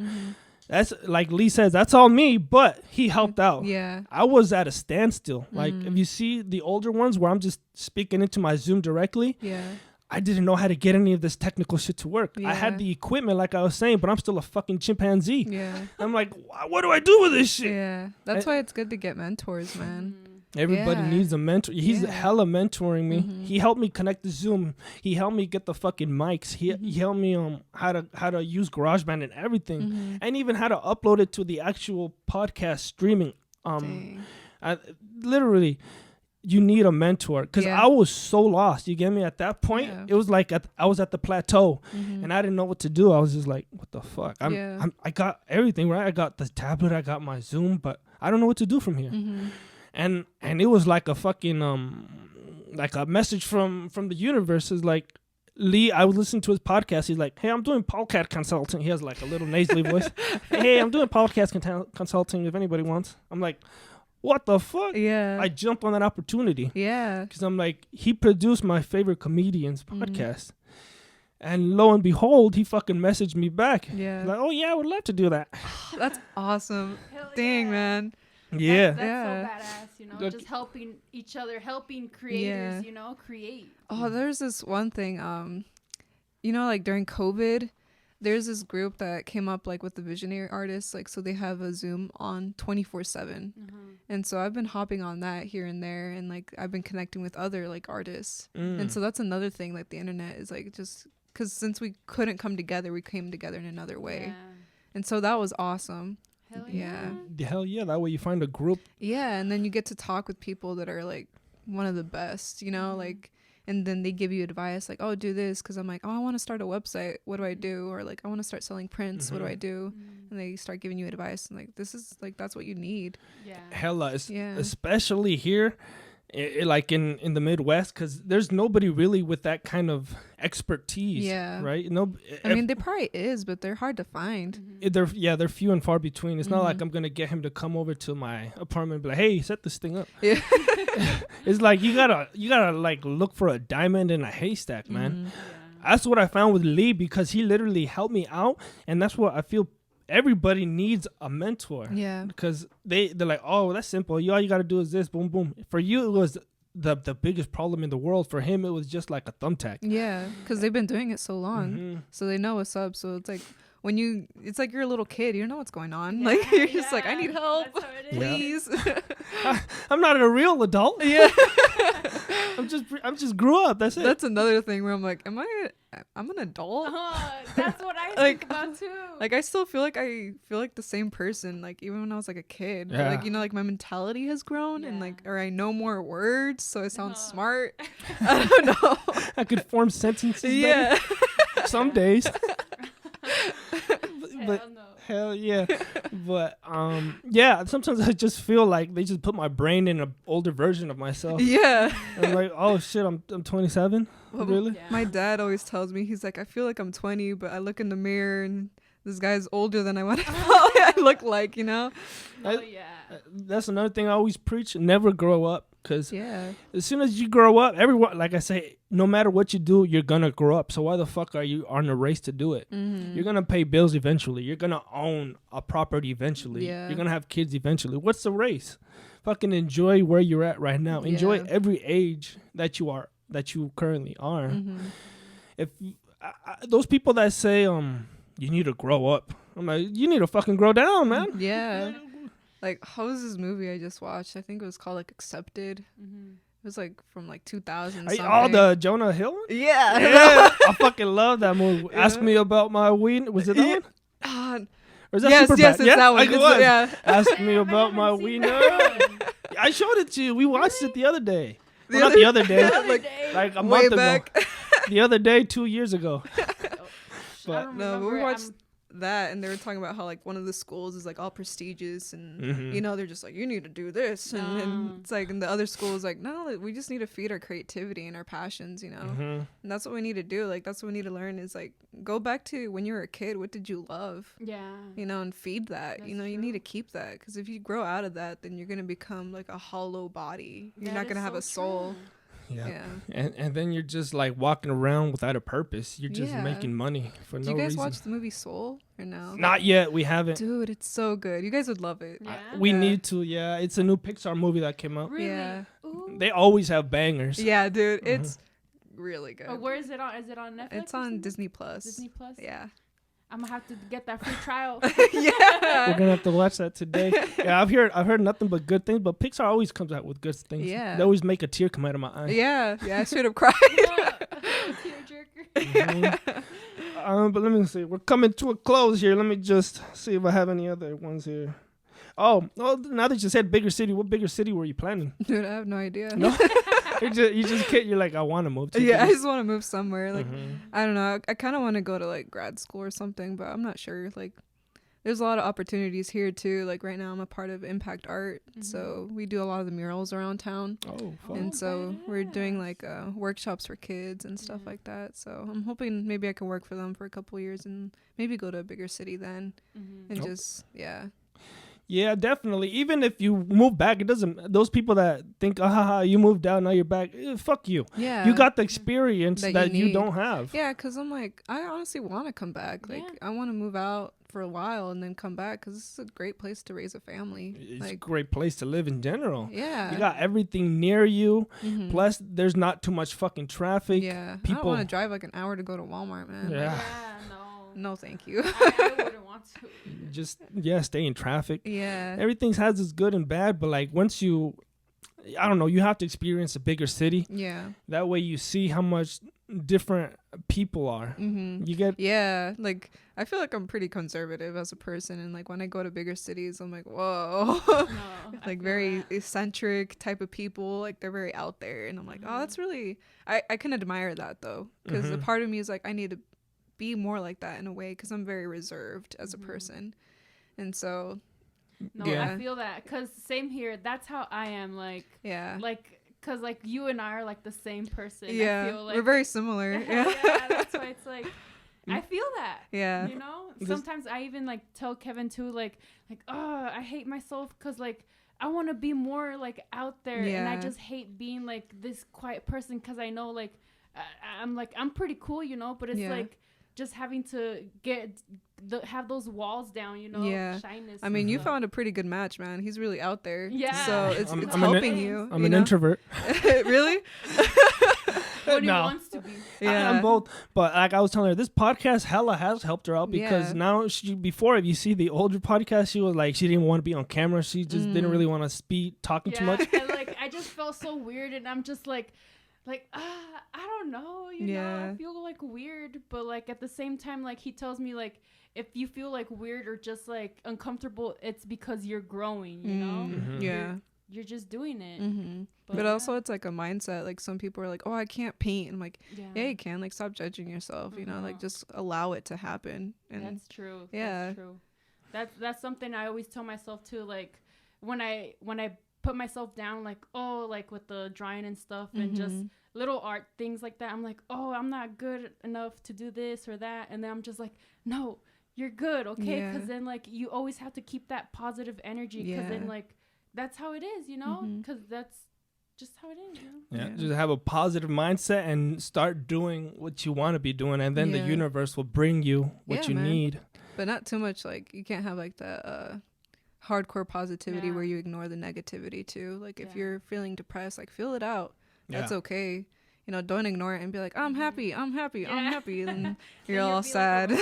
that's like Lee says, that's all me, but he helped out. Yeah. I was at a standstill. Like if you see the older ones where I'm just speaking into my Zoom directly, Yeah. I didn't know how to get any of this technical shit to work. I Yeah. had the equipment like I was saying, but I'm still a fucking chimpanzee. Yeah. I'm like, what do I do with this shit? Yeah. That's why it's good to get mentors, man. Everybody Yeah. needs a mentor. He's Yeah. hella mentoring me. He helped me connect the Zoom. He helped me get the fucking mics. He helped me how to use GarageBand and everything, and even how to upload it to the actual podcast streaming. Dang. Literally, you need a mentor because Yeah. I was so lost. You get me? At that point, Yeah. it was like I was at the plateau, and I didn't know what to do. I was just like, what the fuck? Yeah. I got everything right. I got the tablet. I got my Zoom, but I don't know what to do from here. And it was like a fucking like a message from the universe is like, Lee, I was listening to his podcast. He's like, hey, I'm doing podcast consulting. He has like a little nasally voice. Hey, I'm doing podcast consulting if anybody wants. I'm like, what the fuck? Yeah. I jumped on that opportunity. Yeah. Because I'm like, he produced my favorite comedian's podcast. And lo and behold, he fucking messaged me back. Yeah. Like, oh, yeah, I would love to do that. That's awesome. Hell Dang, yeah. man. Yeah. That's Yeah. so badass, you know, Look- just helping each other, helping creators, Yeah. you know, create. Oh, there's this one thing, you know, like during COVID, there's this group that came up like with the visionary artists, like, so they have a Zoom on 24/7. And so I've been hopping on that here and there, and like I've been connecting with other like artists. And so that's another thing, like the internet is like just because since we couldn't come together, we came together in another way. Yeah. And so that was awesome. Hell Yeah. yeah. Hell yeah, that way you find a group. Yeah, and then you get to talk with people that are like one of the best, you know, like, and then they give you advice like, oh, do this, because I'm like, oh, I want to start a website, what do I do? Or like, I want to start selling prints, what do I do? And they start giving you advice, and like, this is like, that's what you need. Yeah. Hella, Yeah. especially here, like in the Midwest, because there's nobody really with that kind of expertise. Yeah. Right. No. I mean, there probably is, but they're hard to find. They're few and far between. It's not like I'm gonna get him to come over to my apartment and be like, hey, set this thing up. Yeah. It's like you gotta like look for a diamond in a haystack, man. That's what I found with Lee, because he literally helped me out, and that's what I feel everybody needs, a mentor. Yeah. Because they're like, oh, that's simple. All you got to do is this, boom, boom. For you, it was the biggest problem in the world. For him, it was just like a thumbtack. Yeah, because they've been doing it so long, so they know what's up. So it's like it's like you're a little kid, you don't know what's going on. Yeah, Like you're just like, I need yeah, help, that's how it is. please. I'm not a real adult. Yeah. I'm just grew up. That's it. That's another thing where I'm like, I'm an adult. That's what I Like, think about too. Like I still feel like the same person, like even when I was like a kid. But, Yeah. like, you know, like my mentality has grown, and like, or I know more words, so I sound smart. I don't know. I could form sentences. Yeah. better some days. but Hell no. hell yeah. But yeah. Sometimes I just feel like they just put my brain in an older version of myself. Yeah. And I'm like, oh shit, I'm 27. Well, Really? Yeah. My dad always tells me, he's like, I feel like I'm 20, but I look in the mirror and this guy's older than I look like, you know? Oh yeah. That's another thing I always preach. Never grow up. Because Yeah. as soon as you grow up, everyone, like I say, no matter what you do, you're going to grow up. So why the fuck are you on a race to do it? You're going to pay bills eventually. You're going to own a property eventually. Yeah. You're going to have kids eventually. What's the race? Fucking enjoy where you're at right now. Enjoy Yeah. every age that you currently are. If those people that say you need to grow up, I'm like, you need to fucking grow down, man. Yeah. Like, how was this movie I just watched? I think it was called like Accepted. It was like from like 2000. Oh, the Jonah Hill one? Yeah. Yeah, I fucking love that movie. Ask me about my weed. Was it that one? Or is that yes, Superbad? yes, it's Yeah, that one. I think it It's- was. yeah. Ask me Damn, I about my haven't seen weed. that one. I showed it to you. We watched it the other day. The Well, not other- the other day. The other Like, day. Like a Way month back. ago. The other day, 2 years ago. I But don't No, but we remember. watched that, and they were talking about how like one of the schools is like all prestigious, and you know, they're just like, you need to do this, and it's like, and the other school is like, no, we just need to feed our creativity and our passions, you know. And that's what we need to do. Like, that's what we need to learn is like, go back to when you were a kid, what did you love, Yeah. you know, and feed that. You That's know, you true. need to keep that, because if you grow out of that, then you're gonna become like a hollow body. You're That not is gonna have so a soul. true. yeah. Yeah. And then you're just like walking around without a purpose. You're just Yeah. making money for Did no you guys reason. watch the movie Soul or no? Not yet. We haven't. Dude, it's so good. You guys would love it. Yeah. We Yeah. need to. Yeah, it's a new Pixar movie that came out. Really? Yeah. Ooh. They always have bangers. Yeah, dude, it's really good. Oh, where is it on? Is it on Netflix? It's or on something? Disney Plus. Disney Plus. Yeah. I'm gonna have to get that free trial. We're Yeah. gonna have to watch that today. Yeah, I've heard nothing but good things. But Pixar always comes out with good things. Yeah. They always make a tear come out of my eye. Yeah. Yeah. I straight up cried. Tearjerker. But let me see. We're coming to a close here. Let me just see if I have any other ones here. Oh, now that you said bigger city, what bigger city were you planning? Dude, I have no idea. No? you just can't. You're like, I want to move to. Yeah, I this. just want to move somewhere. Like, I don't know. I kind of want to go to like grad school or something, but I'm not sure. Like, there's a lot of opportunities here too. Like right now I'm a part of Impact Art, so we do a lot of the murals around town. Oh, fun. And so we're doing like workshops for kids and stuff like that. So I'm hoping maybe I can work for them for a couple years and maybe go to a bigger city then and just Yeah, definitely. Even if you move back, it doesn't. Those people that think, you moved out, now you're back. Fuck you. Yeah. You got the experience that you need. don't have. Yeah, because I'm like, I honestly want to come back. Like, I want to move out for a while and then come back because this is a great place to raise a family. It's like, a great place to live in general. Yeah. You got everything near you. Plus, there's not too much fucking traffic. Yeah. People I don't want to drive like an hour to go to Walmart, man. Yeah. No, thank you. I wouldn't want to. Just stay in traffic. Yeah. Everything has its good and bad, but like once you, I don't know, you have to experience a bigger city. Yeah. That way you see how much different people are. You get like I feel like I'm pretty conservative as a person, and like when I go to bigger cities I'm like, whoa. Like very eccentric type of people, like they're very out there, and I'm like, oh, that's really I can admire that though, because a part of me is like, I need to be more like that in a way, because I'm very reserved as a person. And so I feel that, because same here, that's how I am, like because like you and I are like the same person. I feel like we're very similar. Yeah, that's why it's like I feel that. Yeah, you know, sometimes I even like tell Kevin too, like oh, I hate myself because like I want to be more like out there, and I just hate being like this quiet person, because I know like I'm pretty cool, you know, but it's like just having to have those walls down, you know, shyness. I mean, you found a pretty good match, man. He's really out there. Yeah. So it's helping you. I'm an introvert. Really? When he wants to be. Yeah. I'm both. But like I was telling her, this podcast hella has helped her out, because now before, if you see the older podcast, she was like, she didn't want to be on camera. She just didn't really want to speak, talking too much. And like, I just felt so weird, and I'm just like, I don't know, you know, I feel like weird, but like at the same time, like he tells me like, if you feel like weird or just like uncomfortable, it's because you're growing, you know? You're just doing it. But also it's like a mindset. Like some people are like, oh, I can't paint. I'm like, yeah, you can. Like, stop judging yourself, you know, like just allow it to happen. And that's true. Yeah. That's true. That's something I always tell myself too. Like when I put myself down, like, oh, like with the drawing and stuff and just little art things like that, I'm like, oh, I'm not good enough to do this or that, and then I'm just like, no, you're good, okay? Because then like you always have to keep that positive energy, because then like that's how it is, you know, because that's just how it is, you know? Just have a positive mindset and start doing what you want to be doing, and then the universe will bring you what you need. But not too much. Like, you can't have like the hardcore positivity where you ignore the negativity too. Like if you're feeling depressed, like feel it out. That's okay. You know, don't ignore it and be like, I'm happy, I'm happy, I'm happy. And you're all sad.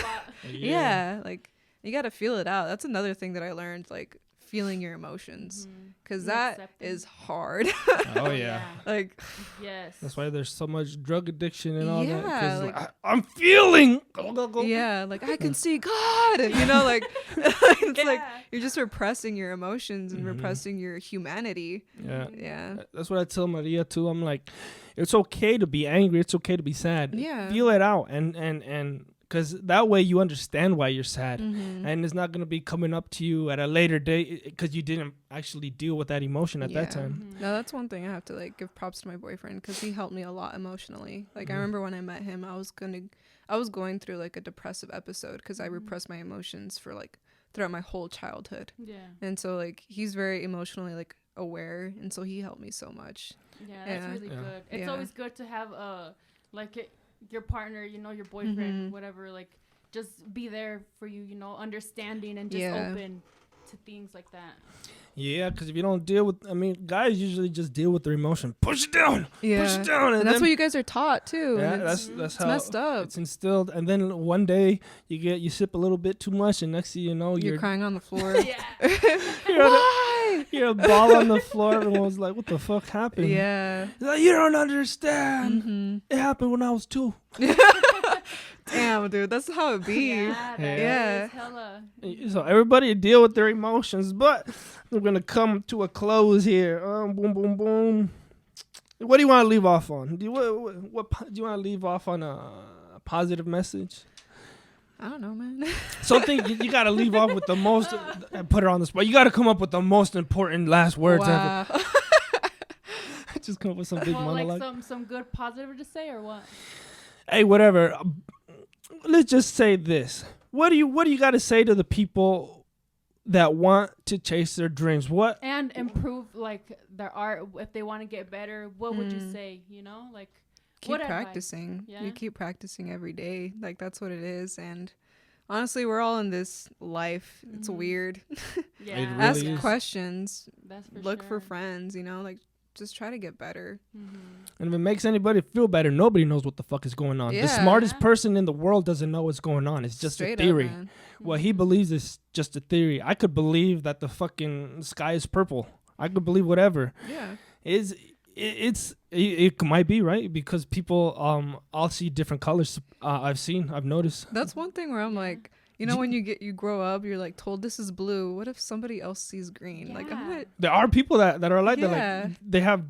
Like you got to feel it out. That's another thing that I learned, like feeling your emotions, because that is hard. Oh yeah. Like that's why there's so much drug addiction and all that, because like, I'm feeling like I can see God, and you know, like it's like you're just repressing your emotions and repressing your humanity. That's what I tell Maria too. I'm like, it's okay to be angry, it's okay to be sad, feel it out, and because that way you understand why you're sad, and it's not going to be coming up to you at a later date because you didn't actually deal with that emotion at that time. No, that's one thing I have to like give props to my boyfriend, because he helped me a lot emotionally. Like I remember when I met him, I was going through like a depressive episode because I repressed my emotions for like throughout my whole childhood. And so like he's very emotionally like aware, and so he helped me so much. That's really good. It's always good to have your partner, you know, your boyfriend, whatever, like just be there for you, you know, understanding and just open to things like that. Yeah, because if you don't deal with, I mean, guys usually just deal with their emotion. Push it down. Push it down. And that's what you guys are taught too. Yeah, that's how messed up. It's instilled. And then one day you sip a little bit too much, and next thing you know, you're crying on the floor. Why? You're a ball on the floor. Everyone's like, what the fuck happened? Yeah. Like, you don't understand. It happened when I was 2. Damn, dude, that's how it be. Yeah. Hella. So everybody deal with their emotions, but we're gonna come to a close here. Boom, boom, boom. What do you want to leave off on? Do you want to leave off on a positive message? I don't know, man. Something you got to leave off with the most. Put her on the spot. You got to come up with the most important last words ever. Just come up with some big monologue. Like some good positive to say or what? Hey, whatever. Let's just say this. What do you got to say to the people that want to chase their dreams? What and improve like their art if they want to get better? What would you say? You know, like keep practicing. Yeah? You keep practicing every day. Like that's what it is. And honestly, we're all in this life. It's weird. Yeah, It really Ask is. questions. That's for Look sure. for friends. You know, like just try to get better. And if it makes anybody feel better, nobody knows what the fuck is going on. The Yeah. smartest person in the world doesn't know what's going on. It's just Straight a theory. Up, man. What he believes is just a theory. I could believe that the fucking sky is purple. I could believe whatever. Yeah. It might be right because people all see different colors. I've noticed. That's one thing where I'm like, you know, when you grow up, you're like told this is blue. What if somebody else sees green? Like, I'm Yeah. not. There are people that are like that. Yeah. Like they have,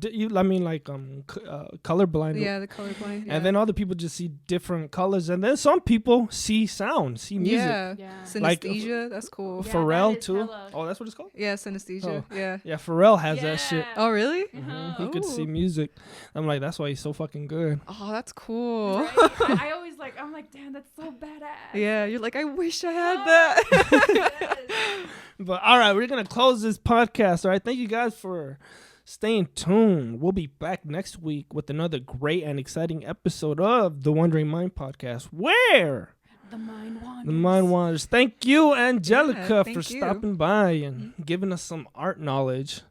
colorblind. Yeah, the colorblind. Yeah. And then other people just see different colors, and then some people see sound, see music. Yeah. Yeah. Like, Synesthesia. That's cool. Yeah, Pharrell that is too. hella- Oh, that's what it's called. Yeah, synesthesia. Yeah. Yeah, Pharrell has that shit. Yeah. Oh, really? He could see Ooh. music. I'm like, that's why he's so fucking good. Oh, that's cool. Right? I always I'm like, damn, that's so badass. Yeah, you're like, I wish I had Oh, that. yes. But all right, we're gonna close this podcast. All right, thank you guys for staying tuned. We'll be back next week with another great and exciting episode of the Wandering Mind podcast. Where The mind wanders. the mind wanders. Thank you, Angelica, thank for you. stopping by and giving us some art knowledge.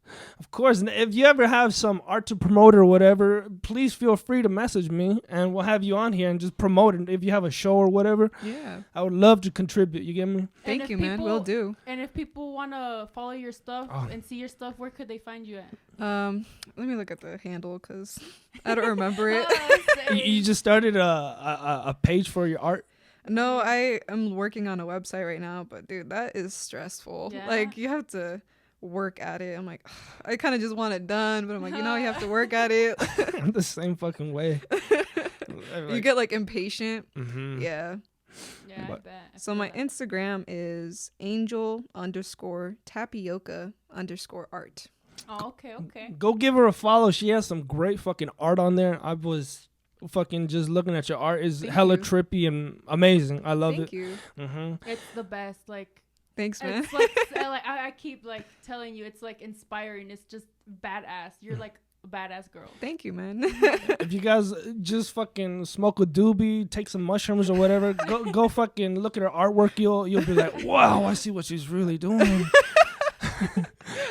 Of course, and if you ever have some art to promote or whatever, please feel free to message me and we'll have you on here and just promote it. If you have a show or whatever, Yeah. I would love to contribute. You get me? Thank if you, man. Will do. And if people want to follow your stuff Oh. and see your stuff, where could they find you at? Let me look at the handle because I don't remember it. You just started a page for your art. No, I am working on a website right now, but dude, that is stressful. Yeah? Like you have to work at it. I'm like, I kind of just want it done, but I'm like, you know, you have to work at it. I'm the same fucking way. You get like impatient. Mhm. Yeah. Yeah, I But- bet. I So feel my that. Instagram is angel_tapioca_art. Oh, okay. Go give her a follow. She has some great fucking art on there. I was fucking just looking at your art. Is Thank hella you. trippy and amazing. I love Thank it. you. It's the best. Like, Thanks, man. it's like, I keep like telling you, it's like inspiring. It's just badass. You're like a badass girl. Thank you, man. If you guys just fucking smoke a doobie, take some mushrooms or whatever, go fucking look at her artwork. You'll be like, wow, I see what she's really doing.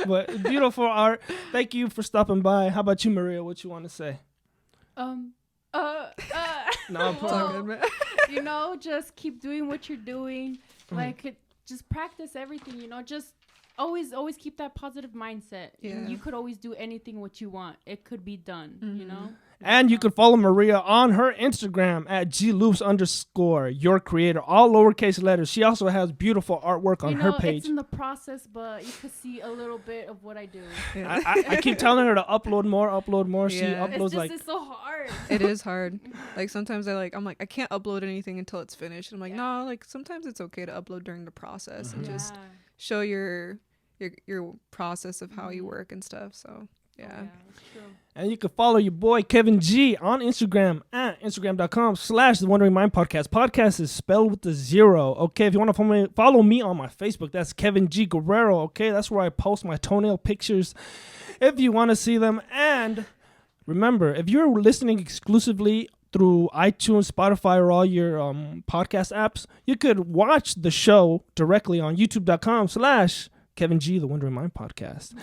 But beautiful art. Thank you for stopping by. How about you, Maria? What you want to say? No, I'm It's all playing. good, man. You know, just keep doing what you're doing. Like, just practice everything. You know, just always keep that positive mindset. Yeah. You could always do anything what you want. It could be done. You know. And you can follow Maria on her Instagram at gloops_your creator, all lowercase letters. She also has beautiful artwork on You know, her page. it's in the process, but you could see a little bit of what I do. Yeah. I keep telling her to upload more. She Yeah. uploads It's just like it's so hard. It is hard. Like sometimes I'm like, I can't upload anything until it's finished. I'm like, Yeah. no, like sometimes it's okay to upload during the process and just Yeah. show your process of how you work and stuff. So yeah. Yeah, it's true. And you can follow your boy Kevin G on Instagram at instagram.com/The Wandering Mind Podcast. Podcast is spelled with the 0. Okay, if you want to follow me on my Facebook, that's Kevin G Guerrero. Okay, that's where I post my toenail pictures if you want to see them. And remember, if you're listening exclusively through iTunes, Spotify, or all your podcast apps, you could watch the show directly on youtube.com/Kevin G The Wandering Mind Podcast.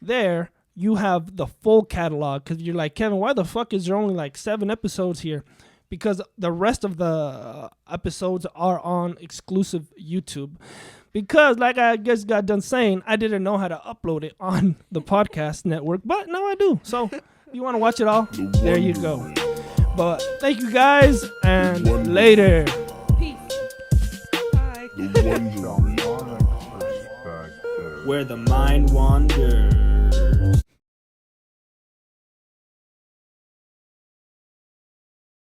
There you have the full catalog, because you're like, Kevin, why the fuck is there only like 7 episodes here? Because the rest of the episodes are on exclusive YouTube. Because, like I just got done saying, I didn't know how to upload it on the podcast network, but now I do. So if you want to watch it all, there you go. But thank you guys, and later. Peace. Bye. The wondering. Where the mind wanders.